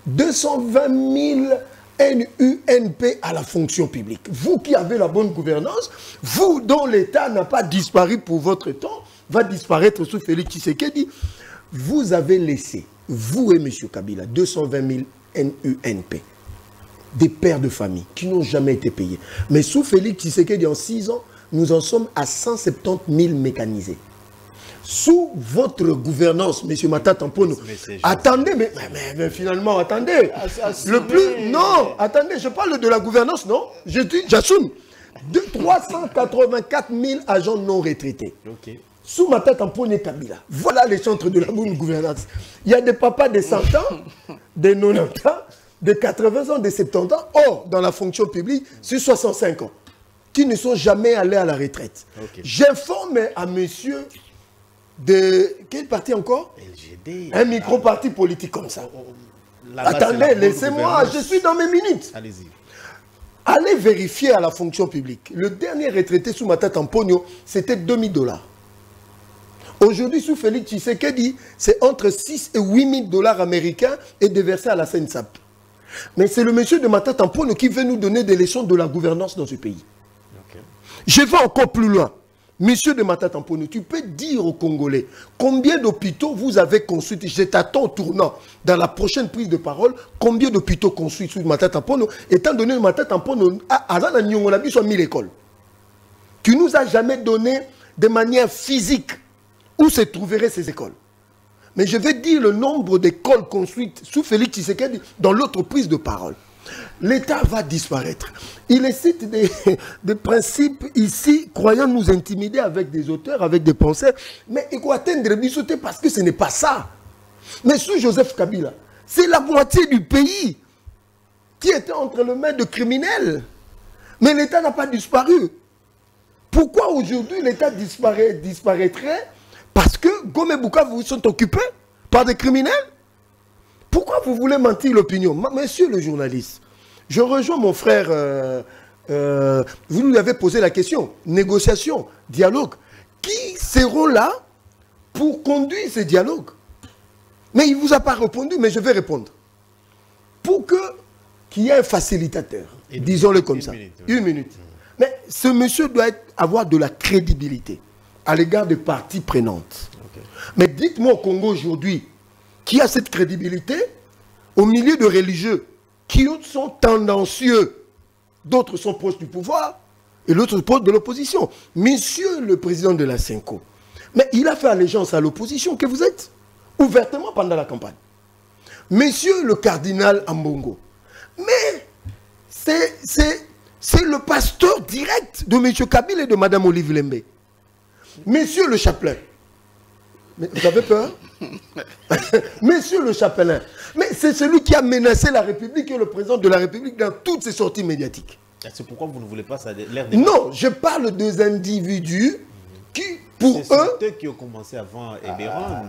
220 000 NUNP à la fonction publique. Vous qui avez la bonne gouvernance, vous dont l'État n'a pas disparu pour votre temps, va disparaître sous Félix Tshisekedi. Vous avez laissé, vous et M. Kabila, 220 000 NUNP. Des pères de famille qui n'ont jamais été payés. Mais sous Félix Tshisekedi, en 6 ans, nous en sommes à 170 000 mécanisés. Sous votre gouvernance, M. Matata Mponyo, attendez, mais finalement, attendez. Le plus, non, attendez, je parle de la gouvernance, non? J'assume. 384 000 agents non retraités. Okay. Sous Matata Mponyo Kabila. Voilà les centres de la bonne gouvernance. Il y a des papas de 100 ans, des 90 ans, de 80 ans, de 70 ans, or, dans la fonction publique, sur 65 ans, qui ne sont jamais allés à la retraite. Okay. J'informe à monsieur de... Quel parti encore? LGD. Un micro-parti politique comme ça. Attendez, laissez-moi, je suis dans mes minutes. Allez-y. Allez vérifier à la fonction publique. Le dernier retraité sous Matata Mponyo, c'était $2 000. Aujourd'hui, sous Félix Tshisekedi, c'est entre 6 et 8 000 $ américains et déversés à la SENSAP. Mais c'est le monsieur de Matata Mponyo qui veut nous donner des leçons de la gouvernance dans ce pays. Okay. Je vais encore plus loin. Monsieur de Matata Mponyo, tu peux dire aux Congolais combien d'hôpitaux vous avez construits. Je t'attends tournant dans la prochaine prise de parole. Combien d'hôpitaux construits sous Matata Mponyo, étant donné que Matata Mponyo a soit 1000 écoles. Tu nous as jamais donné de manière physique où se trouveraient ces écoles. Mais je vais dire le nombre d'écoles construites sous Félix Tshisekedi dans l'autre prise de parole. L'État va disparaître. Il cite des principes ici, croyant nous intimider avec des auteurs, avec des penseurs. Mais il faut atteindre les parce que ce n'est pas ça. Mais sous Joseph Kabila, c'est la moitié du pays qui était entre les mains de criminels. Mais l'État n'a pas disparu. Pourquoi aujourd'hui l'État disparaîtrait? Parce que Goma et Bukavu sont occupés par des criminels. Pourquoi vous voulez mentir l'opinion? Monsieur le journaliste, je rejoins mon frère, vous nous avez posé la question, négociation, dialogue. Qui seront là pour conduire ces dialogues? Mais il ne vous a pas répondu, mais je vais répondre. Pour qu'il y ait un facilitateur, disons-le comme ça, une minute. Mais ce monsieur doit avoir de la crédibilité à l'égard des parties prenantes. Okay. Mais dites-moi au Congo aujourd'hui, qui a cette crédibilité au milieu de religieux qui sont tendancieux, d'autres sont proches du pouvoir et l'autre proche de l'opposition. Monsieur le président de la Senko, mais il a fait allégeance à l'opposition que vous êtes, ouvertement pendant la campagne. Monsieur le cardinal Ambongo, mais c'est le pasteur direct de M. Kabila et de Mme Olive Lembe. Monsieur le chapelain, mais vous avez peur? Monsieur le chapelain, mais c'est celui qui a menacé la République et le président de la République dans toutes ses sorties médiatiques. C'est pourquoi vous ne voulez pas ça l'air Non, je parle des individus qui, pour eux... C'est ceux qui ont commencé avant Eberand,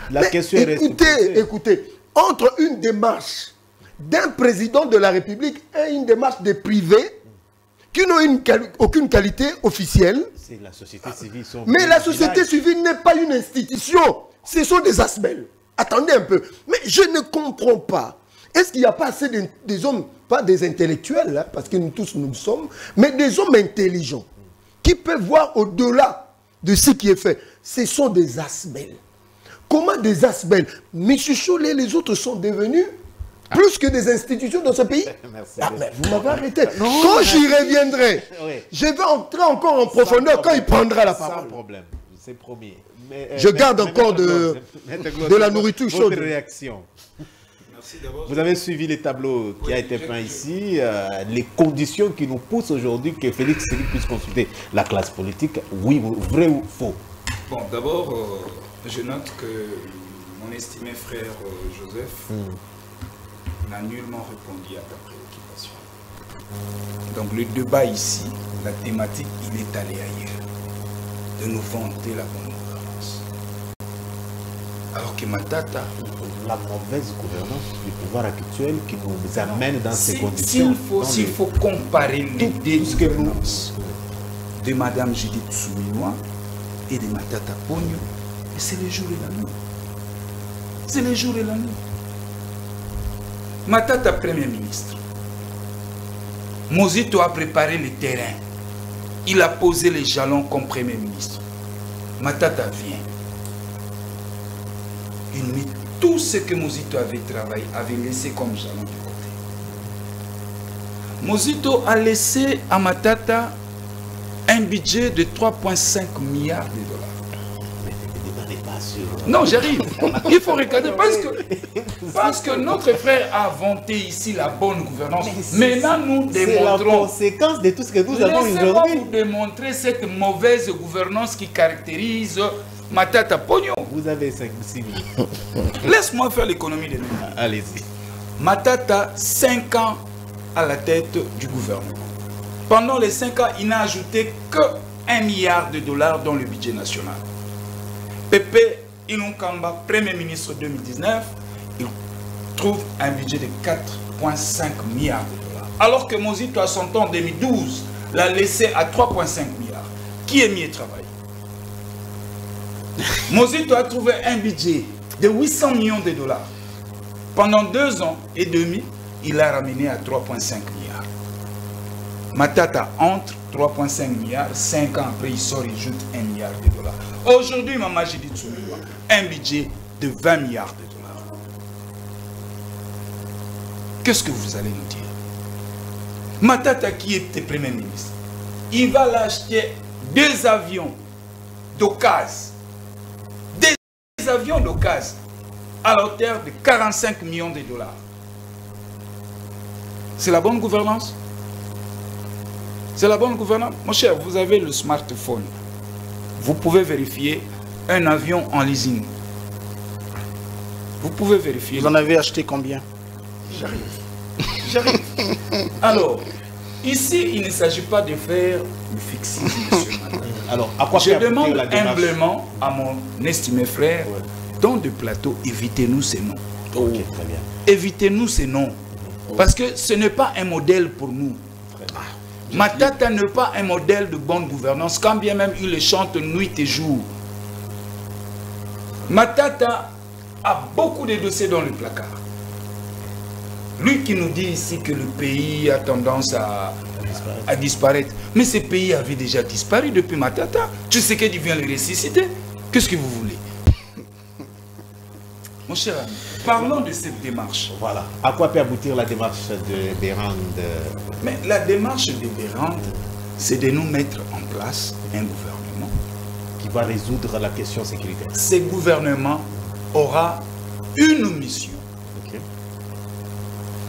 la question est écoutez, entre une démarche d'un président de la République et une démarche des privés, qui n'ont aucune qualité officielle. C'est la société civile. Mais la société civile n'est pas une institution. Ce sont des asbels. Attendez un peu. Mais je ne comprends pas. Est-ce qu'il n'y a pas assez des hommes, pas des intellectuels, hein, parce que nous tous nous sommes, mais des hommes intelligents, qui peuvent voir au-delà de ce qui est fait? Ce sont des asbels. Comment des asbels? M. Cholet et les autres sont devenus plus que des institutions dans ce pays. Mais vous m'avez arrêté. Non, quand j'y reviendrai, je vais entrer encore en profondeur quand il prendra la parole. Sans problème, c'est promis. Je garde encore de la nourriture chaude. Votre réaction. Vous avez suivi les tableaux qui a été peint ici, les conditions qui nous poussent aujourd'hui que Félix puisse consulter la classe politique. Oui, vrai ou faux? Bon, d'abord, je note que mon estimé frère Joseph n'a nullement répondu à ta préoccupation. Donc le débat ici, la thématique, il est allé ailleurs. De nous vanter la bonne gouvernance. Alors que Matata... La mauvaise gouvernance du pouvoir actuel qui nous amène dans ces conditions. S'il faut comparer les deux gouvernements de Mme Judith Suminwa et de Matata Mponyo, Et c'est le jour et la nuit. C'est le jour et la nuit. Matata, Premier ministre. Mozito a préparé le terrain. Il a posé les jalons comme Premier ministre. Matata vient. Il met tout ce que Mozito avait travaillé, avait laissé comme jalon de côté. Mozito a laissé à Matata un budget de 3,5 milliards de dollars. Non, j'arrive. Il faut regarder parce que notre frère a vanté ici la bonne gouvernance. Maintenant, nous démontrons. C'est la conséquence de tout ce que nous avons aujourd'hui. Laissez-moi vous démontrer cette mauvaise gouvernance qui caractérise Matata Pogno. Vous avez 5 ou 6 minutes. Laisse-moi faire l'économie de nous. Allez-y. Matata, 5 ans à la tête du gouvernement. Pendant les 5 ans, il n'a ajouté que 1 milliard de dollars dans le budget national. Pepe Inunkamba, Premier ministre 2019, il trouve un budget de 4,5 milliards de dollars. Alors que Mozito, à son temps, en 2012, l'a laissé à 3,5 milliards. Qui est mieux travaillé? Mozito a trouvé un budget de 800 millions de dollars. Pendant 2 ans et demi, il l'a ramené à 3,5 milliards. Matata entre 3,5 milliards, 5 ans après, il sort, il ajoute 1 milliard de dollars. Aujourd'hui, Maman Judith Sumiwa, un budget de 20 milliards de dollars. Qu'est-ce que vous allez nous dire? Matata, qui était Premier ministre, il va l'acheter 2 avions d'occasion. Des avions d'occasion à la hauteur de 45 millions de dollars. C'est la bonne gouvernance? C'est la bonne gouvernance? Mon cher, vous avez le smartphone. Vous pouvez vérifier un avion en leasing. Vous pouvez vérifier. Vous en avez acheté combien? J'arrive. Alors, ici, il ne s'agit pas de faire du fixisme, monsieur Madame. Alors, à quoi Je faire demande la démarche? humblement à mon estimé frère, dans de plateau, évitez-nous ces noms. Ok, très bien. Évitez-nous ces noms. Parce que ce n'est pas un modèle pour nous. Matata n'est pas un modèle de bonne gouvernance, quand bien même il le chante nuit et jour. Matata a beaucoup de dossiers dans le placard. Lui qui nous dit ici que le pays a tendance à disparaître. Mais ce pays avait déjà disparu depuis Matata. Tu sais qu'il vient le ressusciter. Qu'est-ce que vous voulez? Mon cher ami, parlons de cette démarche. Voilà. À quoi peut aboutir la démarche de Bérande? Mais la démarche de Bérande, c'est de nous mettre en place un gouvernement Qui va résoudre la question sécuritaire. Ce gouvernement aura une mission,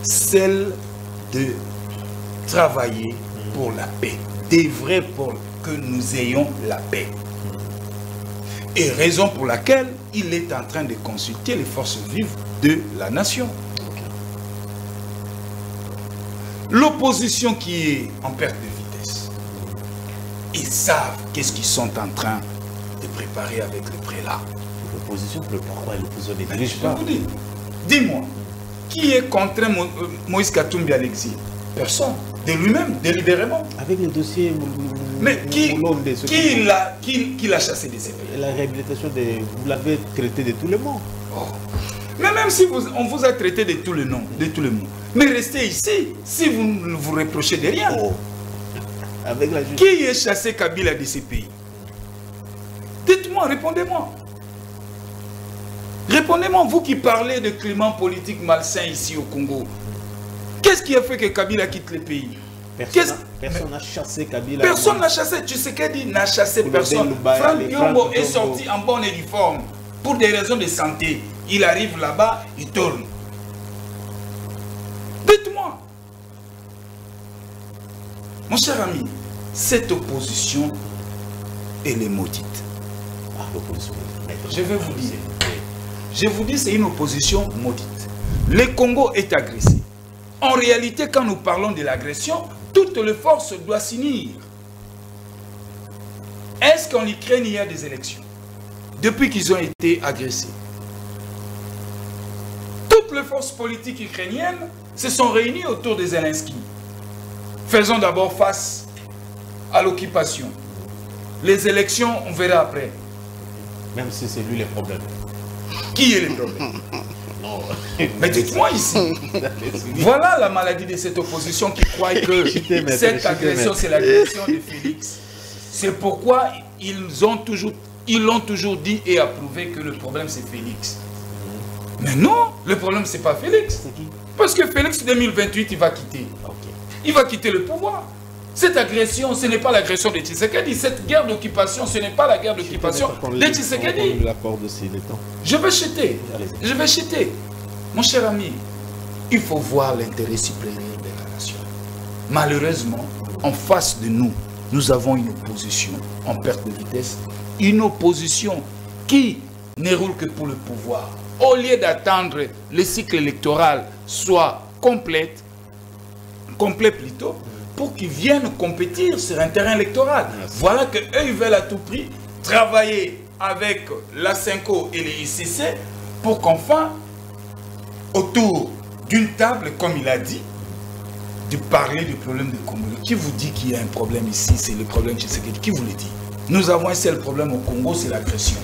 celle de travailler pour la paix, d'œuvrer pour que nous ayons la paix. Et raison pour laquelle il est en train de consulter les forces vives de la nation. L'opposition qui est en perte de vitesse, ils savent qu'est-ce qu'ils sont en train de préparer avec le prélat. L'opposition, pourquoi l'opposition ne Je dirige vais pas? vous dire, dis-moi, qui est contre Moïse Katumbi à l'exil? Personne. De lui-même, délibérément. Avec le dossier... Mais qui l'a chassé de ces pays? La réhabilitation, vous l'avez traité de tout le monde. Oh. Mais même si on vous a traité de tout le nom, de tout le monde, mais restez ici, si vous ne vous reprochez de rien. Oh. Avec la justice. Qui est chassé Kabila de ces pays? Dites-moi, répondez-moi. Répondez-moi, vous qui parlez de climat politique malsain ici au Congo. Qu'est-ce qui a fait que Kabila quitte le pays? Personne n'a chassé Kabila. Personne n'a chassé. Tu sais qu'elle dit n'a chassé personne. Franck Yombo est sorti en bonne et due forme pour des raisons de santé. Il arrive là-bas, il tourne. Dites-moi. Mon cher ami, cette opposition, elle est maudite. Ah, l'opposition. Je vais vous dire. Je vous dis, c'est une opposition maudite. Le Congo est agressé. En réalité, quand nous parlons de l'agression, toutes les forces doivent s'unir. Est-ce qu'en Ukraine, il y a des élections? Depuis qu'ils ont été agressés. Toutes les forces politiques ukrainiennes se sont réunies autour de Zelensky. Faisons d'abord face à l'occupation. Les élections, on verra après. Même si c'est lui le problème. Qui est le problème? Mais dites-moi ici. Voilà la maladie de cette opposition qui croit que cette agression, c'est l'agression de Félix. C'est pourquoi ils l'ont toujours dit et approuvé que le problème c'est Félix. Mais non, le problème c'est pas Félix. Parce que Félix 2028 il va quitter. Il va quitter le pouvoir. Cette agression, ce n'est pas l'agression de Tshisekedi. Cette guerre d'occupation, ce n'est pas la guerre d'occupation de Tshisekedi. Je vais chuter. Je vais chuter. Mon cher ami, il faut voir l'intérêt supérieur de la nation. Malheureusement, en face de nous, nous avons une opposition en perte de vitesse. Une opposition qui ne roule que pour le pouvoir. Au lieu d'attendre le cycle électoral soit complet plutôt, pour qu'ils viennent compétir sur un terrain électoral. Merci. Voilà qu'eux, ils veulent à tout prix travailler avec la Cinco et les ICC pour qu'enfin, autour d'une table, comme il a dit, de parler du problème de Congo. Qui vous dit qu'il y a un problème ici? C'est le problème de Tshisekedi. Qui vous le dit? Nous avons un seul problème au Congo, c'est l'agression.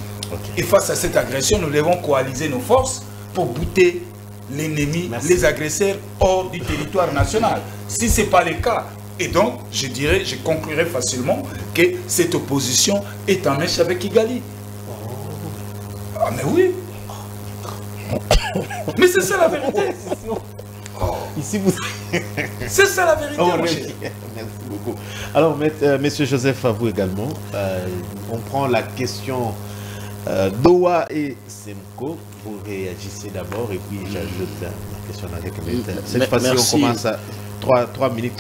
Et face à cette agression, nous devons coaliser nos forces pour bouter l'ennemi, les agresseurs hors du territoire national. Si ce n'est pas le cas, et donc, je conclurai facilement que cette opposition est en mèche avec Kigali. Ah, mais oui. Mais c'est ça la vérité. Ici, vous... C'est ça la vérité, mon cher. Merci beaucoup. Alors, Monsieur Joseph, à vous également. On prend la question Doha et Semco. Vous réagissez d'abord et puis j'ajoute la question avec cette fois-ci, on commence à 3 minutes.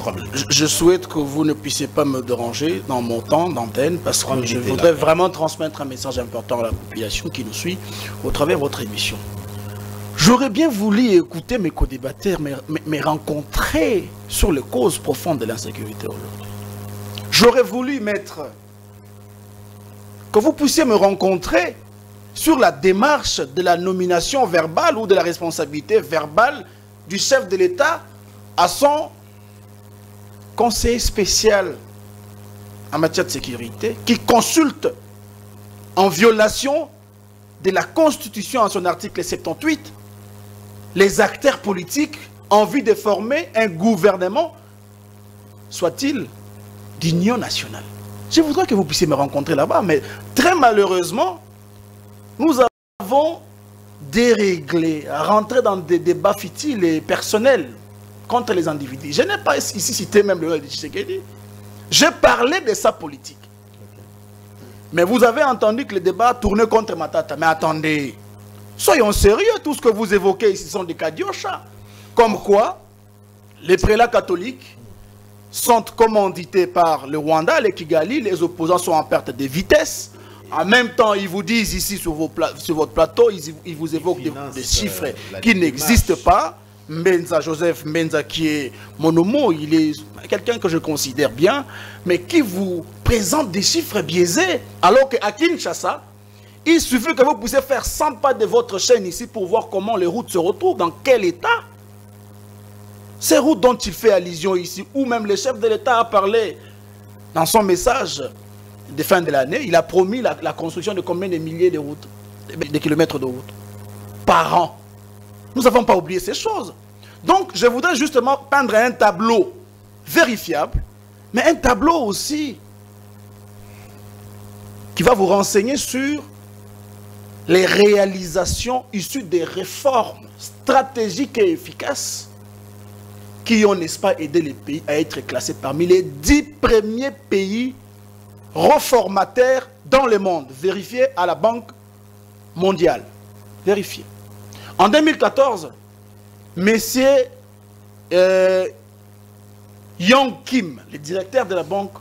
Je souhaite que vous ne puissiez pas me déranger dans mon temps d'antenne parce que je voudrais vraiment transmettre un message important à la population qui nous suit au travers de votre émission. J'aurais bien voulu écouter mes co-débatteurs, mais rencontrer sur les causes profondes de l'insécurité aujourd'hui. J'aurais voulu que vous puissiez me rencontrer sur la démarche de la nomination verbale ou de la responsabilité verbale du chef de l'État à son conseiller spécial en matière de sécurité, qui consulte en violation de la Constitution en son article 78 les acteurs politiques en vue de former un gouvernement, soit-il d'union nationale. Je voudrais que vous puissiez me rencontrer là-bas, mais très malheureusement, nous avons déréglé, rentré dans des débats futiles et personnels contre les individus. Je n'ai pas ici cité même le de Tshisekedi. J'ai parlé de sa politique. Mais vous avez entendu que le débat tournait contre Matata. Mais attendez, soyons sérieux, tout ce que vous évoquez ici sont des cadiochas. Comme quoi, les prélats catholiques sont commandités par le Rwanda, les Kigali, les opposants sont en perte de vitesse. En même temps, ils vous disent ici sur votre plateau, ils vous évoquent des chiffres qui n'existent pas. Joseph Mbenza, qui est mon homo, il est quelqu'un que je considère bien, mais qui vous présente des chiffres biaisés. Alors qu'à Kinshasa, il suffit que vous puissiez faire 100 pas de votre chaîne ici pour voir comment les routes se retrouvent, dans quel état. Ces routes dont il fait allusion ici, ou même le chef de l'État a parlé dans son message de fin de l'année, il a promis la construction de combien de milliers de routes, de kilomètres de routes par an. Nous n'avons pas oublié ces choses. Donc, je voudrais justement peindre un tableau vérifiable, mais un tableau aussi qui va vous renseigner sur les réalisations issues des réformes stratégiques et efficaces qui ont, n'est-ce pas, aidé les pays à être classés parmi les 10 premiers pays réformateurs dans le monde, vérifié à la Banque mondiale. Vérifié. En 2014, Monsieur Yong Kim, le directeur de la Banque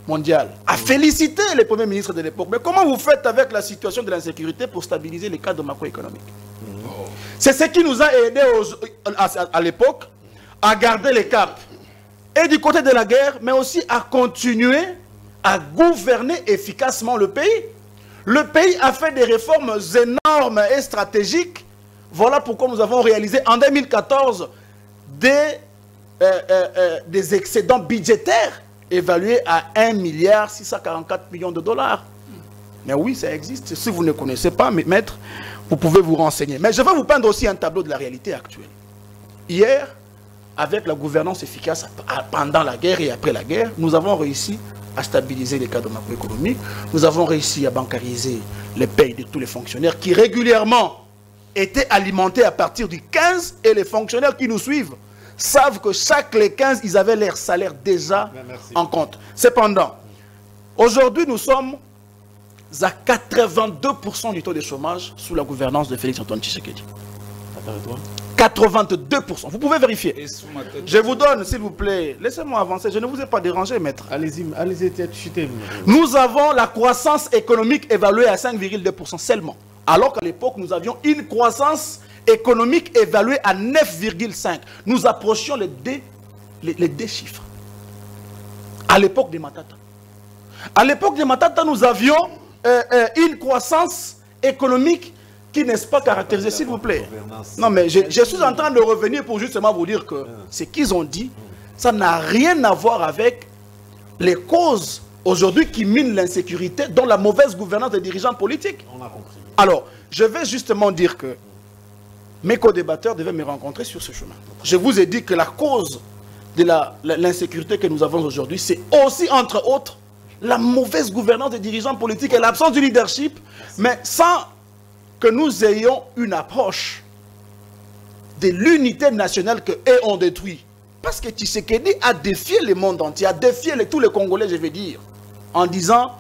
mondiale, a félicité les premiers ministres de l'époque. Mais comment vous faites avec la situation de l'insécurité pour stabiliser les cadres macroéconomiques? C'est ce qui nous a aidé à l'époque à garder les caps. Et du côté de la guerre, mais aussi à continuer à gouverner efficacement le pays. Le pays a fait des réformes énormes et stratégiques. Voilà pourquoi nous avons réalisé en 2014 des excédents budgétaires évalués à 1,644 milliard de dollars. Mais oui, ça existe. Si vous ne connaissez pas, maître, vous pouvez vous renseigner. Mais je vais vous peindre aussi un tableau de la réalité actuelle. Hier, avec la gouvernance efficace pendant la guerre et après la guerre, nous avons réussi à stabiliser les cadres macroéconomiques. Nous avons réussi à bancariser les payes de tous les fonctionnaires qui régulièrement étaient alimentés à partir du 15 et les fonctionnaires qui nous suivent savent que chaque les 15, ils avaient leur salaire déjà en compte. Cependant, aujourd'hui, nous sommes à 82% du taux de chômage sous la gouvernance de Félix Antoine Tshisekedi. 82%. Vous pouvez vérifier. Je vous donne, s'il vous plaît, laissez-moi avancer. Je ne vous ai pas dérangé, maître. Allez-y, chutez. Nous avons la croissance économique évaluée à 5,2% seulement. Alors qu'à l'époque, nous avions une croissance économique évaluée à 9,5%. Nous approchions les deux chiffres. À l'époque des Matata. À l'époque des Matata, nous avions une croissance économique qui n'est pas caractérisée, s'il vous plaît. Non, mais je suis en train de revenir pour justement vous dire que ce qu'ils ont dit, ça n'a rien à voir avec les causes aujourd'hui qui minent l'insécurité, dont la mauvaise gouvernance des dirigeants politiques. On a compris. Alors, je vais justement dire que mes co-débatteurs devaient me rencontrer sur ce chemin. Je vous ai dit que la cause de l'insécurité que nous avons aujourd'hui, c'est aussi, entre autres, la mauvaise gouvernance des dirigeants politiques et l'absence du leadership, mais sans que nous ayons une approche de l'unité nationale qu'eux ont détruit. Parce que Tshisekedi a défié le monde entier, a défié tous les Congolais, je vais dire, en disant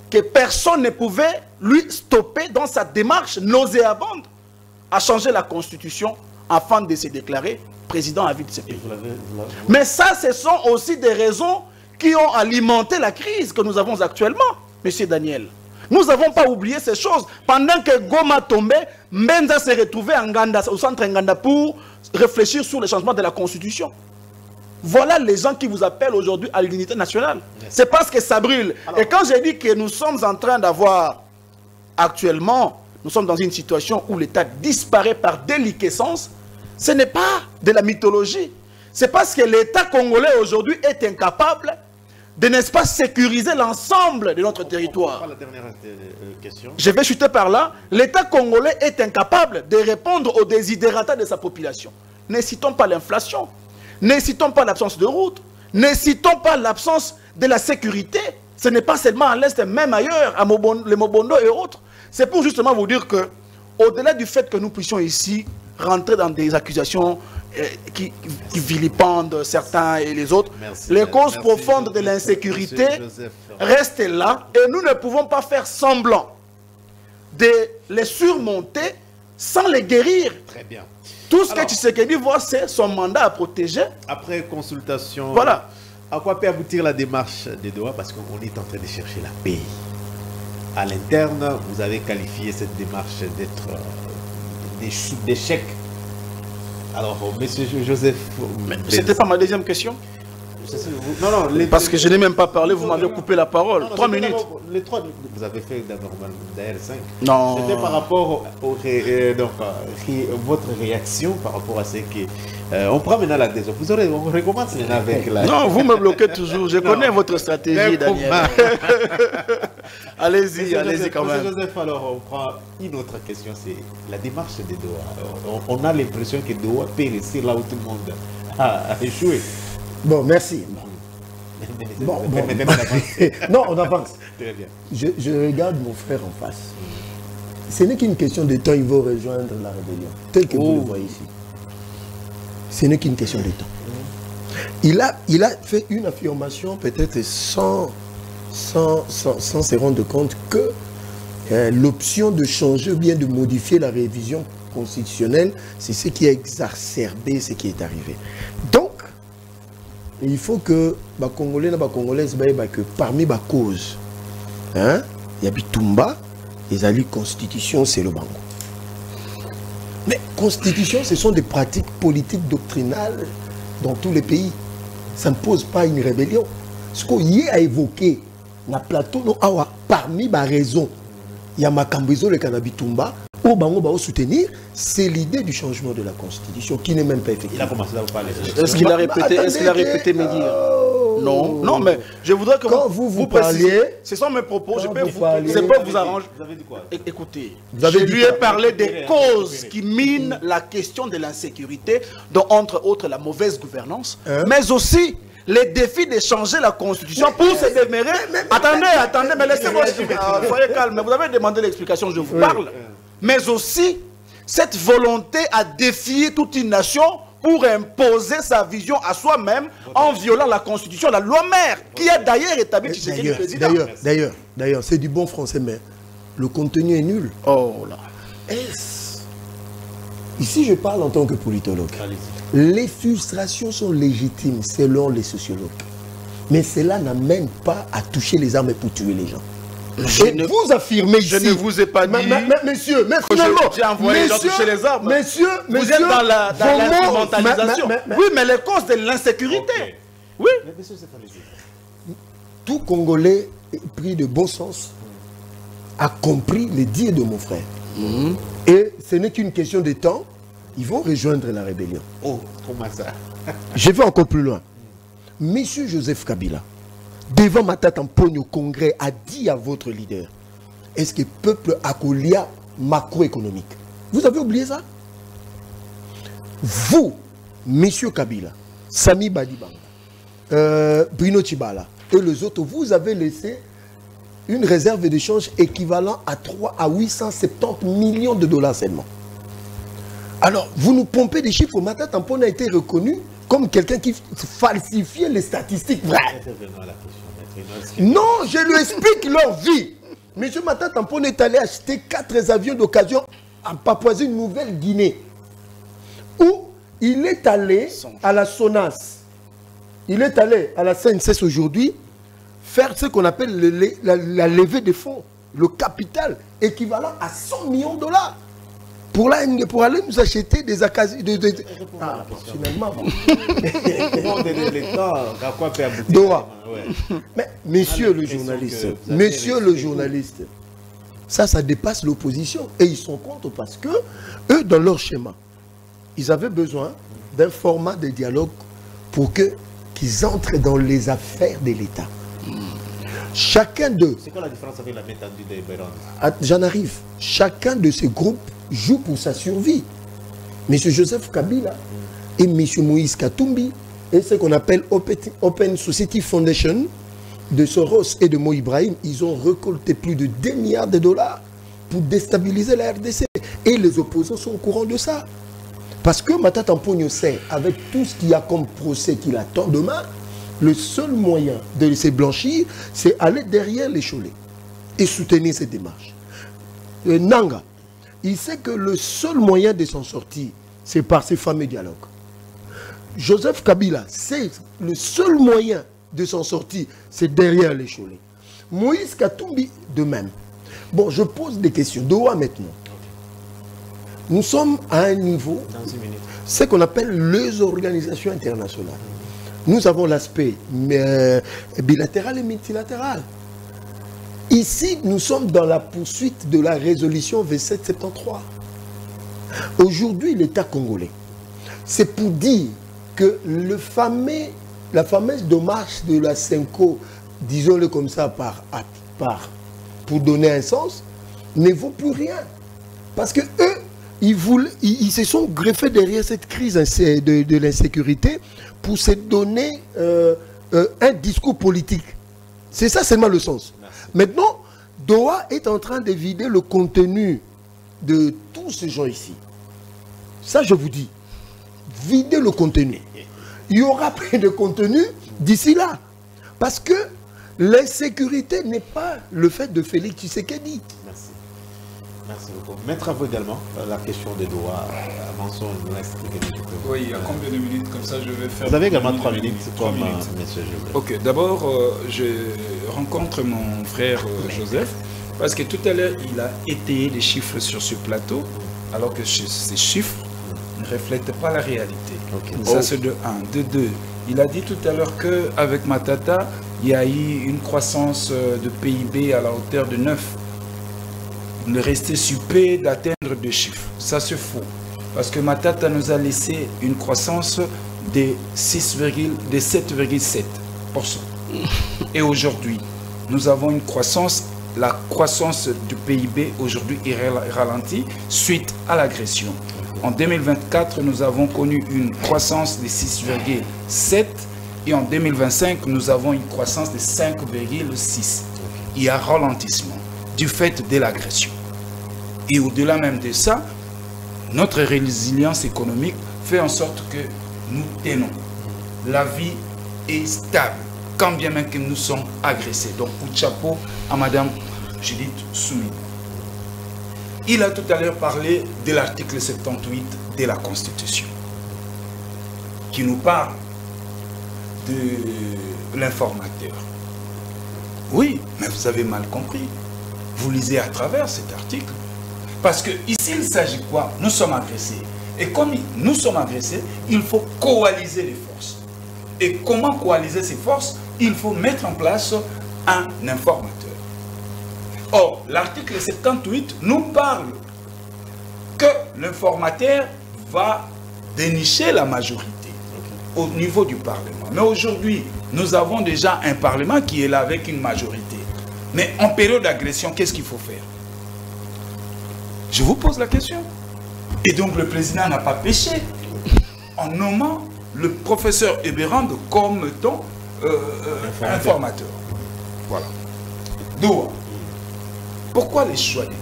que personne ne pouvait lui stopper dans sa démarche nauséabonde à changer la constitution afin de se déclarer président à vie de ce pays. Mais ça, ce sont aussi des raisons qui ont alimenté la crise que nous avons actuellement, M. Daniel. Nous n'avons pas oublié ces choses. Pendant que Goma tombait, Mbenza s'est retrouvé en Nganda, au centre Nganda pour réfléchir sur le changement de la constitution. Voilà les gens qui vous appellent aujourd'hui à l'unité nationale. C'est parce que ça brûle. Alors, et quand j'ai dit que nous sommes en train d'avoir, actuellement, nous sommes dans une situation où l'État disparaît par déliquescence, ce n'est pas de la mythologie. C'est parce que l'État congolais aujourd'hui est incapable de, n'est-ce pas, sécuriser l'ensemble de notre territoire. La dernière question. Je vais chuter par là. L'État congolais est incapable de répondre aux désidératas de sa population. Ne citons pas l'inflation, ne citons pas l'absence de route, ne citons pas l'absence de la sécurité. Ce n'est pas seulement à l'Est, même ailleurs, à les Mobondo et autres. C'est pour justement vous dire que, au-delà du fait que nous puissions ici rentrer dans des accusations qui vilipendent certains et les autres, les causes profondes de l'insécurité restent là et nous ne pouvons pas faire semblant de les surmonter sans les guérir. Très bien. Tout ce que Tshisekedi voit, c'est son mandat à protéger. Après consultation, voilà. À quoi peut aboutir la démarche de Doha? Parce qu'on est en train de chercher la paix. À l'interne, vous avez qualifié cette démarche d'être d'échec. Alors, monsieur Joseph... C'était pas ma deuxième question? Non, parce que je n'ai même pas parlé, vous m'avez coupé la parole. 3 minutes. Les 3 minutes. Vous avez fait d'ailleurs 5. Non. C'était par rapport votre réaction par rapport à ce que... on prend maintenant la deuxième. On recommence maintenant avec la... Non, vous me bloquez toujours. Je connais votre stratégie, Daniel. Allez-y, allez-y quand même. Joseph, alors on prend une autre question, c'est la démarche de Doha. On a l'impression que Doha peut rester là où tout le monde a échoué. Bon, merci. Bon. Non, on avance. Très bien. Je regarde mon frère en face. Ce n'est qu'une question de temps, il va rejoindre la rébellion. Tel que vous le voyez ici. Ce n'est qu'une question de temps. Il a fait une affirmation peut-être sans se rendre compte que l'option de changer ou bien de modifier la révision constitutionnelle, c'est ce qui a exacerbé ce qui est arrivé. Donc, il faut que les Congolais et les Congolaises que parmi les causes, il y a Bitumba, les alliés constitution, c'est le Bango. Mais constitution, ce sont des pratiques politiques doctrinales dans tous les pays. Ça ne pose pas une rébellion. Ce qu'on y a évoqué, na plateau, parmi les raisons, il y a Makambizo, le Kanabitumba, au Bango va soutenir, c'est l'idée du changement de la constitution qui n'est même pas effective. Il a commencé à vous parler. Est-ce qu'il a répété, mes dires? Non, non, mais je voudrais que quand vous parliez, ce sont mes propos, je peux vous arranger. Vous avez dit quoi? Écoutez, vous je lui ai parlé des causes qui minent la question de l'insécurité, dont entre autres la mauvaise gouvernance, mais aussi les défis de changer la constitution pour se démarrer. Attendez, mais laissez-moi soyez calme, vous avez demandé l'explication, je vous parle. Mais aussi cette volonté à défier toute une nation pour imposer sa vision à soi-même en violant la constitution, la loi mère, qui a d'ailleurs établi Tshisekedi président. D'ailleurs, c'est du bon français, mais le contenu est nul. Oh là. Ici, je parle en tant que politologue. Les frustrations sont légitimes selon les sociologues. Mais cela n'amène pas à toucher les armes pour tuer les gens. Vous affirmez ici. Je ne vous ai pas dit. Messieurs, mais finalement, j'ai envoyé les gens toucher les armes. Vous êtes dans l'instrumentalisation. Oui, mais les causes de l'insécurité. Oui. Tout Congolais pris de bon sens a compris les dires de mon frère. Et ce n'est qu'une question de temps. Ils vont rejoindre la rébellion. Oh, comment ça? Je vais encore plus loin. Monsieur Joseph Kabila, devant Matata Mponyo au Congrès, a dit à votre leader, est-ce que le peuple a colia macroéconomique? Vous avez oublié ça? Vous, monsieur Kabila, Sami Badibanga, Bruno Tshibala et les autres, vous avez laissé une réserve d'échange équivalent à 870 millions de dollars seulement. Alors, vous nous pompez des chiffres. Matata Mponyo a été reconnu comme quelqu'un qui falsifiait les statistiques vraies. Non, je lui explique leur vie. Monsieur Matata Mponyo est allé acheter 4 avions d'occasion à Papouasie-Nouvelle-Guinée, où il est allé à la SONAS. Il est allé à la CNCS aujourd'hui faire ce qu'on appelle la levée des fonds, le capital équivalent à 100 millions de dollars. Pour aller nous acheter des occasions. Finalement. Mais, messieurs le journaliste, ça dépasse l'opposition. Et ils sont contre parce que, eux, dans leur schéma, ils avaient besoin d'un format de dialogue pour qu'ils entrent dans les affaires de l'État. Chacun d'eux. C'est quoi la différence avec la méthode de Béron? J'en arrive. Chacun de ces groupes joue pour sa survie. M. Joseph Kabila et M. Moïse Katumbi et ce qu'on appelle Open Society Foundation de Soros et de Mo Ibrahim, ils ont récolté plus de 2 milliards de dollars pour déstabiliser la RDC. Et les opposants sont au courant de ça. Parce que Matata Mponyo sait, avec tout ce qu'il y a comme procès qu'il attend demain, le seul moyen de se blanchir, c'est aller derrière les cholets et soutenir cette démarche. Nanga, il sait que le seul moyen de s'en sortir, c'est par ces fameux dialogues. Joseph Kabila, c'est le seul moyen de s'en sortir, c'est derrière les cholets. Moïse Katumbi, de même. Bon, je pose des questions. Doha maintenant. Nous sommes à un niveau, ce qu'on appelle les organisations internationales. Nous avons l'aspect bilatéral et multilatéral. Ici, nous sommes dans la poursuite de la résolution V773. Aujourd'hui, l'État congolais, c'est pour dire que la fameuse démarche de la Senko, disons-le comme ça, pour donner un sens, ne vaut plus rien. Parce que eux, ils se sont greffés derrière cette crise de l'insécurité pour se donner un discours politique. C'est ça seulement le sens. Maintenant, Doha est en train de vider le contenu de tous ces gens ici. Ça, je vous dis, vider le contenu. Il y aura plus de contenu d'ici là. Parce que l'insécurité n'est pas le fait de Félix Tshisekedi. Merci. Merci beaucoup. Mettre à vous également la question des Doha. Avançons, il nous reste quelques minutes. Oui, il y a combien de minutes comme ça je vais faire? Vous avez également 3 minutes. 3 minutes. Monsieur Joseph. Ok, d'abord, je rencontre mon frère Joseph, parce que tout à l'heure, il a étayé des chiffres sur ce plateau, alors que ces chiffres ne reflètent pas la réalité. Okay. Ça, c'est de 1. De 2, il a dit tout à l'heure qu'avec Matata, il y a eu une croissance de PIB à la hauteur de 9. Il ne restait suppé d'atteindre 2 chiffres. Ça, c'est faux. Parce que Matata nous a laissé une croissance de 7,7. Et aujourd'hui, nous avons une croissance, la croissance du PIB aujourd'hui est ralentie suite à l'agression. En 2024, nous avons connu une croissance de 6,7 et en 2025, nous avons une croissance de 5,6. Il y a ralentissement du fait de l'agression. Et au-delà même de ça, notre résilience économique fait en sorte que nous tenons. La vie est stable, quand bien même que nous sommes agressés. Donc, coup de chapeau à Madame Judith Soumine. Il a tout à l'heure parlé de l'article 78 de la Constitution, qui nous parle de l'informateur. Oui, mais vous avez mal compris. Vous lisez à travers cet article. Parce que ici, il s'agit quoi? Nous sommes agressés. Et comme nous sommes agressés, il faut coaliser les forces. Et comment coaliser ces forces? Il faut mettre en place un informateur. Or, l'article 78 nous parle que l'informateur va dénicher la majorité au niveau du Parlement. Mais aujourd'hui, nous avons déjà un Parlement qui est là avec une majorité. Mais en période d'agression, qu'est-ce qu'il faut faire? Je vous pose la question. Et donc le président n'a pas péché en nommant le professeur Eberand comme ton informateur. Voilà. Doha. Pourquoi les choix des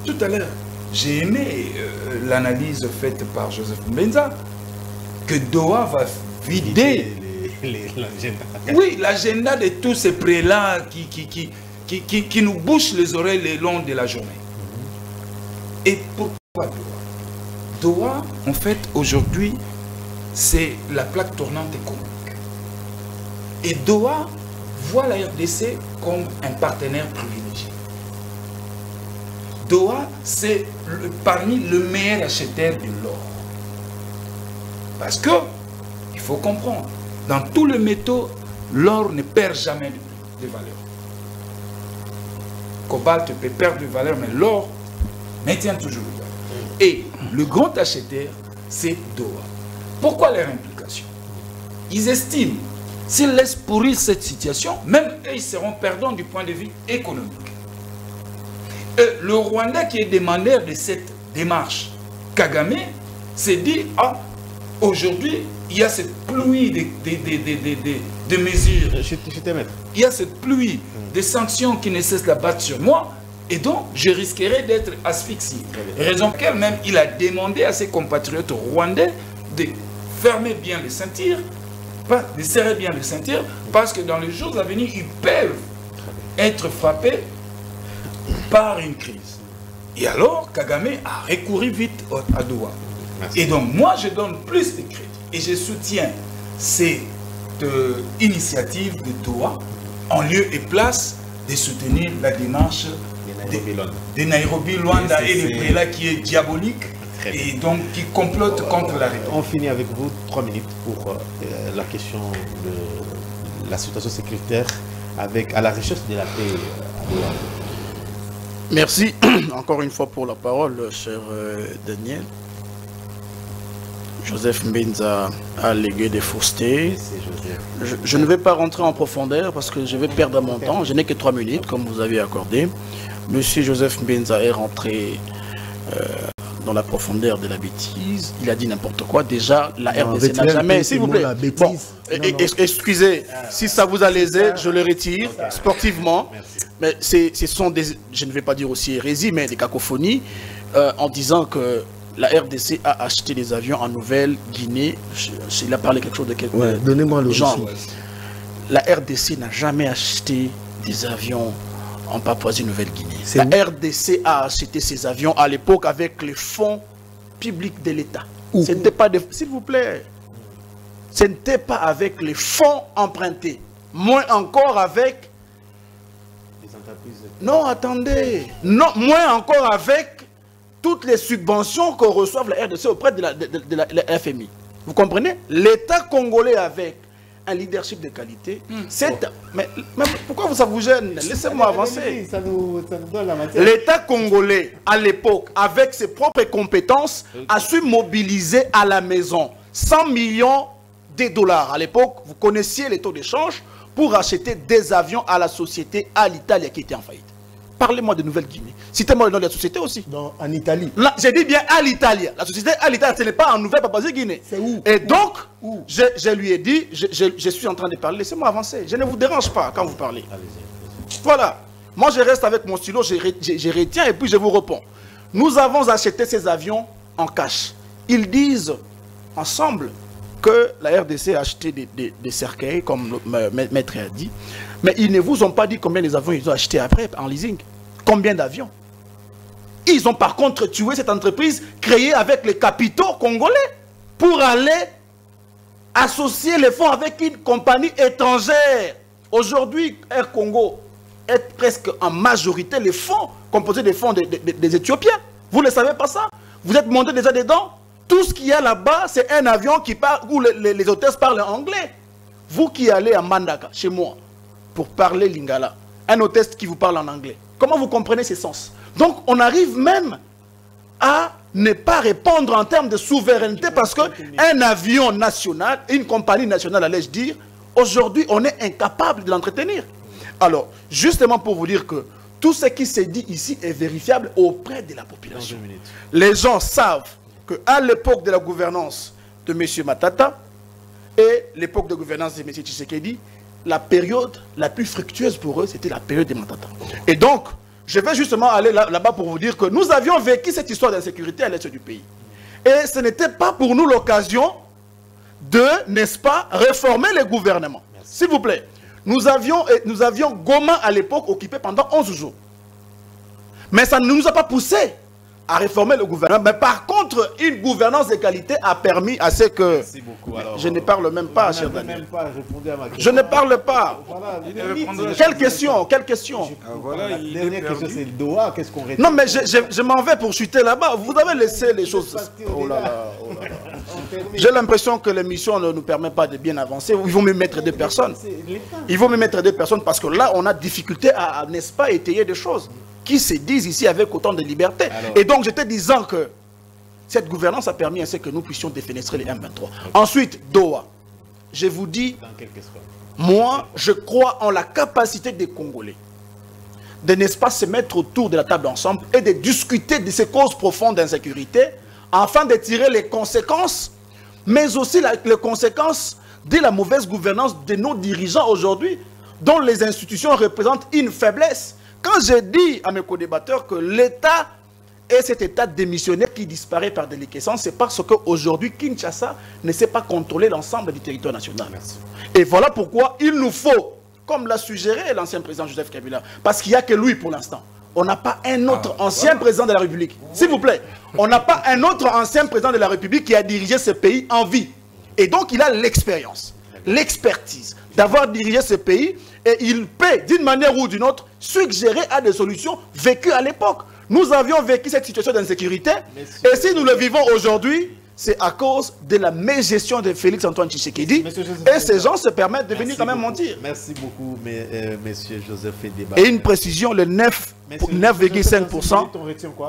deux? Tout à l'heure, j'ai aimé l'analyse faite par Joseph Mbenza, que Doha va vider oui, l'agenda de tous ces prélats qui nous bouchent les oreilles le long de la journée. Et pourquoi Doha? Doha, en fait, aujourd'hui, c'est la plaque tournante économique. Et Doha voit la RDC comme un partenaire privilégié. Doha, c'est parmi les meilleurs acheteurs de l'or. Parce que, il faut comprendre, dans tous les métaux, l'or ne perd jamais de valeur. Cobalt peut perdre de valeur, mais l'or maintient toujours de valeur. Et le grand acheteur, c'est Doha. Pourquoi leur implication? Ils estiment, s'ils laissent pourrir cette situation, même eux, ils seront perdants du point de vue économique. Et le Rwanda qui est demandeur de cette démarche, Kagame, s'est dit, ah, aujourd'hui, il y a cette pluie de mesures. Il y a cette pluie de sanctions qui ne cessent de battre sur moi. Et donc, je risquerais d'être asphyxié. Raison pour laquelle même il a demandé à ses compatriotes rwandais de fermer bien les ceintures, de serrer bien les ceintures, parce que dans les jours à venir, ils peuvent être frappés par une crise. Et alors, Kagame a recouru vite à Doha. Merci. Et donc, moi, je donne plus de crédit. Et je soutiens cette initiative de Doha en lieu et place de soutenir la démarche de Nairobi, Luanda et les prélats qui est diabolique et donc qui complote contre la République. On finit avec vous 3 minutes pour la question de la situation sécuritaire à la recherche de la paix. Merci encore une fois pour la parole, cher Daniel. Joseph Mbenza a légué des faussetés. Je ne vais pas rentrer en profondeur parce que je vais perdre mon temps. Je n'ai que 3 minutes, comme vous avez accordé. Monsieur Joseph Mbenza est rentré dans la profondeur de la bêtise. Il a dit n'importe quoi. Déjà, la RDC n'a jamais... S'il vous plaît. Bon, excusez, si ça vous a lésé, je le retire sportivement. Mais ce sont des... Je ne vais pas dire aussi hérésie, mais des cacophonies en disant que la RDC a acheté des avions en Nouvelle-Guinée. Il a parlé quelque chose de quelque chose. Donnez-moi le genre. La RDC n'a jamais acheté des avions en Papouasie-Nouvelle-Guinée. La RDC a acheté ces avions à l'époque avec les fonds publics de l'État. Ce n'était pas de... S'il vous plaît. Ce n'était pas avec les fonds empruntés. Moins encore avec... Les entreprises... Non, attendez. Non, moins encore avec toutes les subventions que reçoivent la RDC auprès de la FMI. Vous comprenez? L'État congolais avec un leadership de qualité, mais pourquoi ça vous gêne? Laissez-moi avancer. Ça nous donne la matière. L'État congolais, à l'époque, avec ses propres compétences, a su mobiliser à la maison 100 millions de dollars. À l'époque, vous connaissiez les taux d'échange pour acheter des avions à la société Alitalia qui était en faillite. Parlez-moi de Nouvelle-Guinée. Citez-moi le nom de la société aussi. En Italie. Là, j'ai dit bien Alitalia. La société Alitalia, ce n'est pas en Nouvelle-Papouasie-Guinée. C'est où? Et donc, Où? je lui ai dit, je suis en train de parler. Laissez-moi avancer. Je ne vous dérange pas quand vous parlez. Voilà. Moi, je reste avec mon stylo, je retiens et puis je vous réponds. Nous avons acheté ces avions en cash. Ils disent ensemble que la RDC a acheté des cercueils, comme le maître a dit, mais ils ne vous ont pas dit combien les avions ils ont acheté après en leasing. Combien d'avions? Ils ont par contre tué cette entreprise créée avec les capitaux congolais pour aller associer les fonds avec une compagnie étrangère. Aujourd'hui, Air Congo est presque en majorité les fonds composés des fonds des Éthiopiens. Vous ne savez pas ça? Vous êtes monté déjà dedans? Tout ce qu'il y a là-bas, c'est un avion qui parle, où les hôtesses parlent anglais. Vous qui allez à Mandaka, chez moi, pour parler lingala, un hôtesse qui vous parle en anglais, comment vous comprenez ces sens? Donc, on arrive même à ne pas répondre en termes de souveraineté parce qu'un avion national, une compagnie nationale, allais-je dire, aujourd'hui, on est incapable de l'entretenir. Alors, justement pour vous dire que tout ce qui s'est dit ici est vérifiable auprès de la population. Les gens savent qu'à l'époque de la gouvernance de M. Matata et l'époque de gouvernance de M. Tshisekedi, la période la plus fructueuse pour eux, c'était la période de Matata. Et donc, je vais justement aller là-bas pour vous dire que nous avions vécu cette histoire d'insécurité à l'est du pays. Et ce n'était pas pour nous l'occasion de, n'est-ce pas, réformer le gouvernement. S'il vous plaît. Nous avions Goma à l'époque occupé pendant 11 jours. Mais ça ne nous a pas poussé à réformer le gouvernement. Mais par contre, une gouvernance de qualité a permis à ce que... Merci beaucoup. Alors, je ne parle même pas, cher Daniel. Même pas répondu à ma question. Je ne parle pas. Voilà, Quelle question? Quelle question? Voilà, la dernière question, c'est le Doha. Qu'est-ce qu'on retient? Non, mais je m'en vais pour chuter là-bas. Vous avez laissé les choses... Oh là là, oh là là. J'ai l'impression que l'émission ne nous permet pas de bien avancer. Il vaut me mettre des personnes. Il vaut me mettre des personnes parce que là, on a difficulté à n'est-ce pas, étayer des choses qui se disent ici avec autant de liberté. Alors, et donc, j'étais disant que cette gouvernance a permis à ce que nous puissions défenestrer les M23. Okay. Ensuite, Doha. Je vous dis, moi, je crois en la capacité des Congolais de, n'est-ce pas, se mettre autour de la table ensemble et de discuter de ces causes profondes d'insécurité afin de tirer les conséquences, mais aussi les conséquences de la mauvaise gouvernance de nos dirigeants aujourd'hui, dont les institutions représentent une faiblesse. Quand je dis à mes co-débatteurs que l'État est cet État démissionnaire qui disparaît par déliquescence, c'est parce qu'aujourd'hui, Kinshasa ne sait pas contrôler l'ensemble du territoire national. Merci. Et voilà pourquoi il nous faut, comme l'a suggéré l'ancien président Joseph Kabila, parce qu'il n'y a que lui pour l'instant. On n'a pas un autre ancien président de la République. S'il vous plaît, on n'a pas un autre ancien président de la République qui a dirigé ce pays en vie. Et donc, il a l'expérience, l'expertise d'avoir dirigé ce pays et il peut, d'une manière ou d'une autre, suggérer à des solutions vécues à l'époque. Nous avions vécu cette situation d'insécurité et si nous le vivons aujourd'hui, c'est à cause de la mégestion de Félix Antoine Tshisekedi et ces gens se permettent de venir quand même mentir. Merci beaucoup, monsieur Joseph Fédéba. Et une précision, le 9,5%,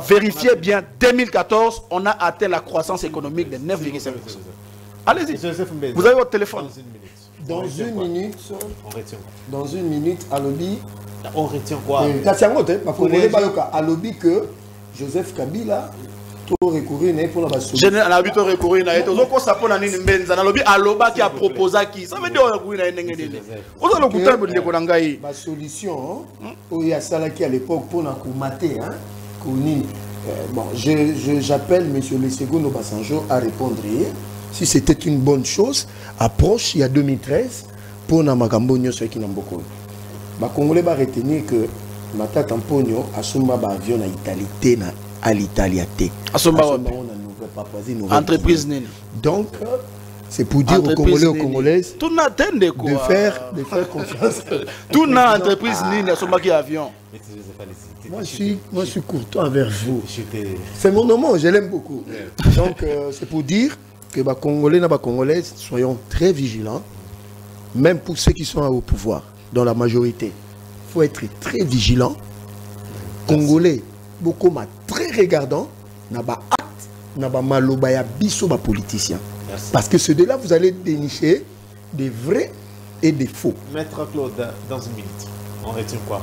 vérifiez bien, 2014, on a atteint la croissance économique de 9,5%. Allez-y, vous avez votre téléphone. Dans une minute, on retient quoi? Dans une minute, à l'obby. On retient quoi? À l'obby que Joseph Kabila recourir pour la solution. Je n'ai pas recourir à qui a proposé qui. Ça veut dire la solution, il y a ça qui à l'époque pour la commater. Bon, j'appelle M. Lesegono Basanjo à répondre. Si c'était une bonne chose, approche il y a 2013 pour na makambo ceux qui n'ont beaucoup. Les Congolais va retenir que Matata Mponyo a sumba ba avion na Italie na à l'Italie entreprise nini. Donc c'est pour dire aux Congolais aux Congolaises de faire confiance. Tout na entreprise nini a sumba qui avion. Moi je suis courtois envers vous. C'est mon nom, je l'aime beaucoup. Donc c'est pour dire que les Congolais et les Congolaises soyons très vigilants, même pour ceux qui sont au pouvoir, dans la majorité. Il faut être très vigilant. Congolais, beaucoup très regardants, n'a pas acte, n'a pas malobaya biso ba politiciens. Parce que ceux de là, vous allez dénicher des vrais et des faux. Maître Claude, dans une minute, on retient quoi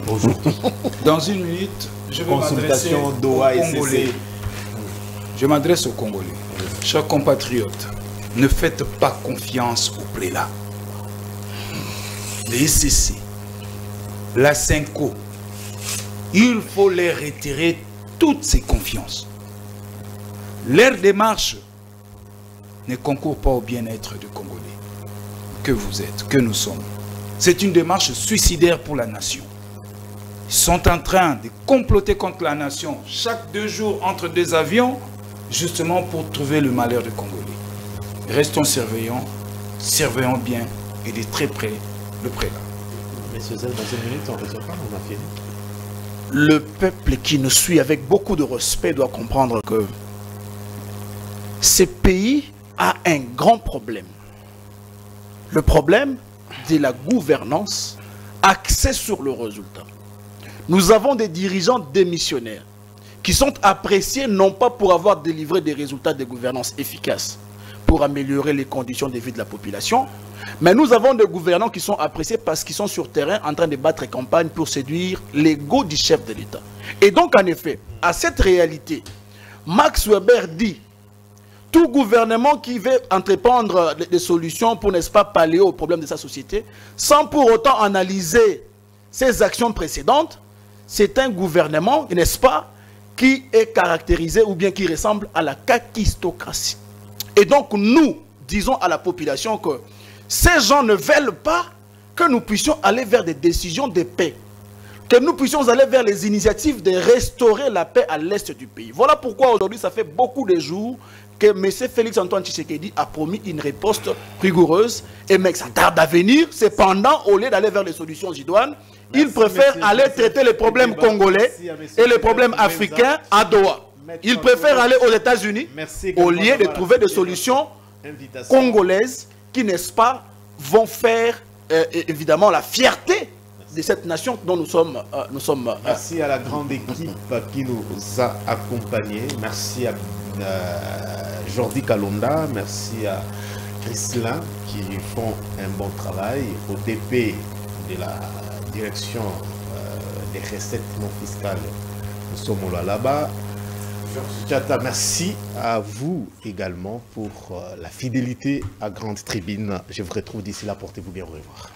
aujourd'hui? Dans une minute, je vais m'adresser Consultation aux Doha et Congolais. Je m'adresse aux Congolais. Chers compatriotes, ne faites pas confiance au prélat. Les SCC, la Cinco, il faut les retirer toutes ces confiances. Leur démarche ne concourt pas au bien-être du Congolais que vous êtes, que nous sommes. C'est une démarche suicidaire pour la nation. Ils sont en train de comploter contre la nation chaque 2 jours entre 2 avions, justement pour trouver le malheur du Congolais. Restons surveillants, surveillons bien et de très près le prélat. Messieurs, dans une minute, on retient pas, on a fini. Le peuple qui nous suit avec beaucoup de respect doit comprendre que ce pays a un grand problème. Le problème de la gouvernance axée sur le résultat. Nous avons des dirigeants démissionnaires qui sont appréciés non pas pour avoir délivré des résultats de gouvernance efficaces, pour améliorer les conditions de vie de la population, mais nous avons des gouvernants qui sont appréciés parce qu'ils sont sur terrain en train de battre campagne pour séduire l'ego du chef de l'État. Et donc, en effet, à cette réalité, Max Weber dit tout gouvernement qui veut entreprendre des solutions pour, n'est-ce pas, pallier aux problèmes de sa société, sans pour autant analyser ses actions précédentes, c'est un gouvernement, n'est-ce pas, qui est caractérisé ou bien qui ressemble à la kakistocratie. Et donc, nous disons à la population que ces gens ne veulent pas que nous puissions aller vers des décisions de paix, que nous puissions aller vers les initiatives de restaurer la paix à l'est du pays. Voilà pourquoi aujourd'hui, ça fait beaucoup de jours que M. Félix-Antoine Tshisekedi a promis une riposte rigoureuse. Et mais ça tarde à venir. Cependant, au lieu d'aller vers les solutions idoines, il préfère aller traiter les problèmes congolais et les problèmes africains à Doha. Il préfère aller aux États-Unis au lieu de trouver des solutions congolaises qui, n'est-ce pas, vont faire évidemment la fierté de cette nation dont nous sommes. Merci à la grande équipe qui nous a accompagnés. Merci à Jordi Kalonda, merci à Chrislin qui font un bon travail, au DP de la direction des recettes non fiscales. Nous sommes là-bas. Georges, merci à vous également pour la fidélité à Grande Tribune. Je vous retrouve d'ici là. Portez-vous bien. Au revoir.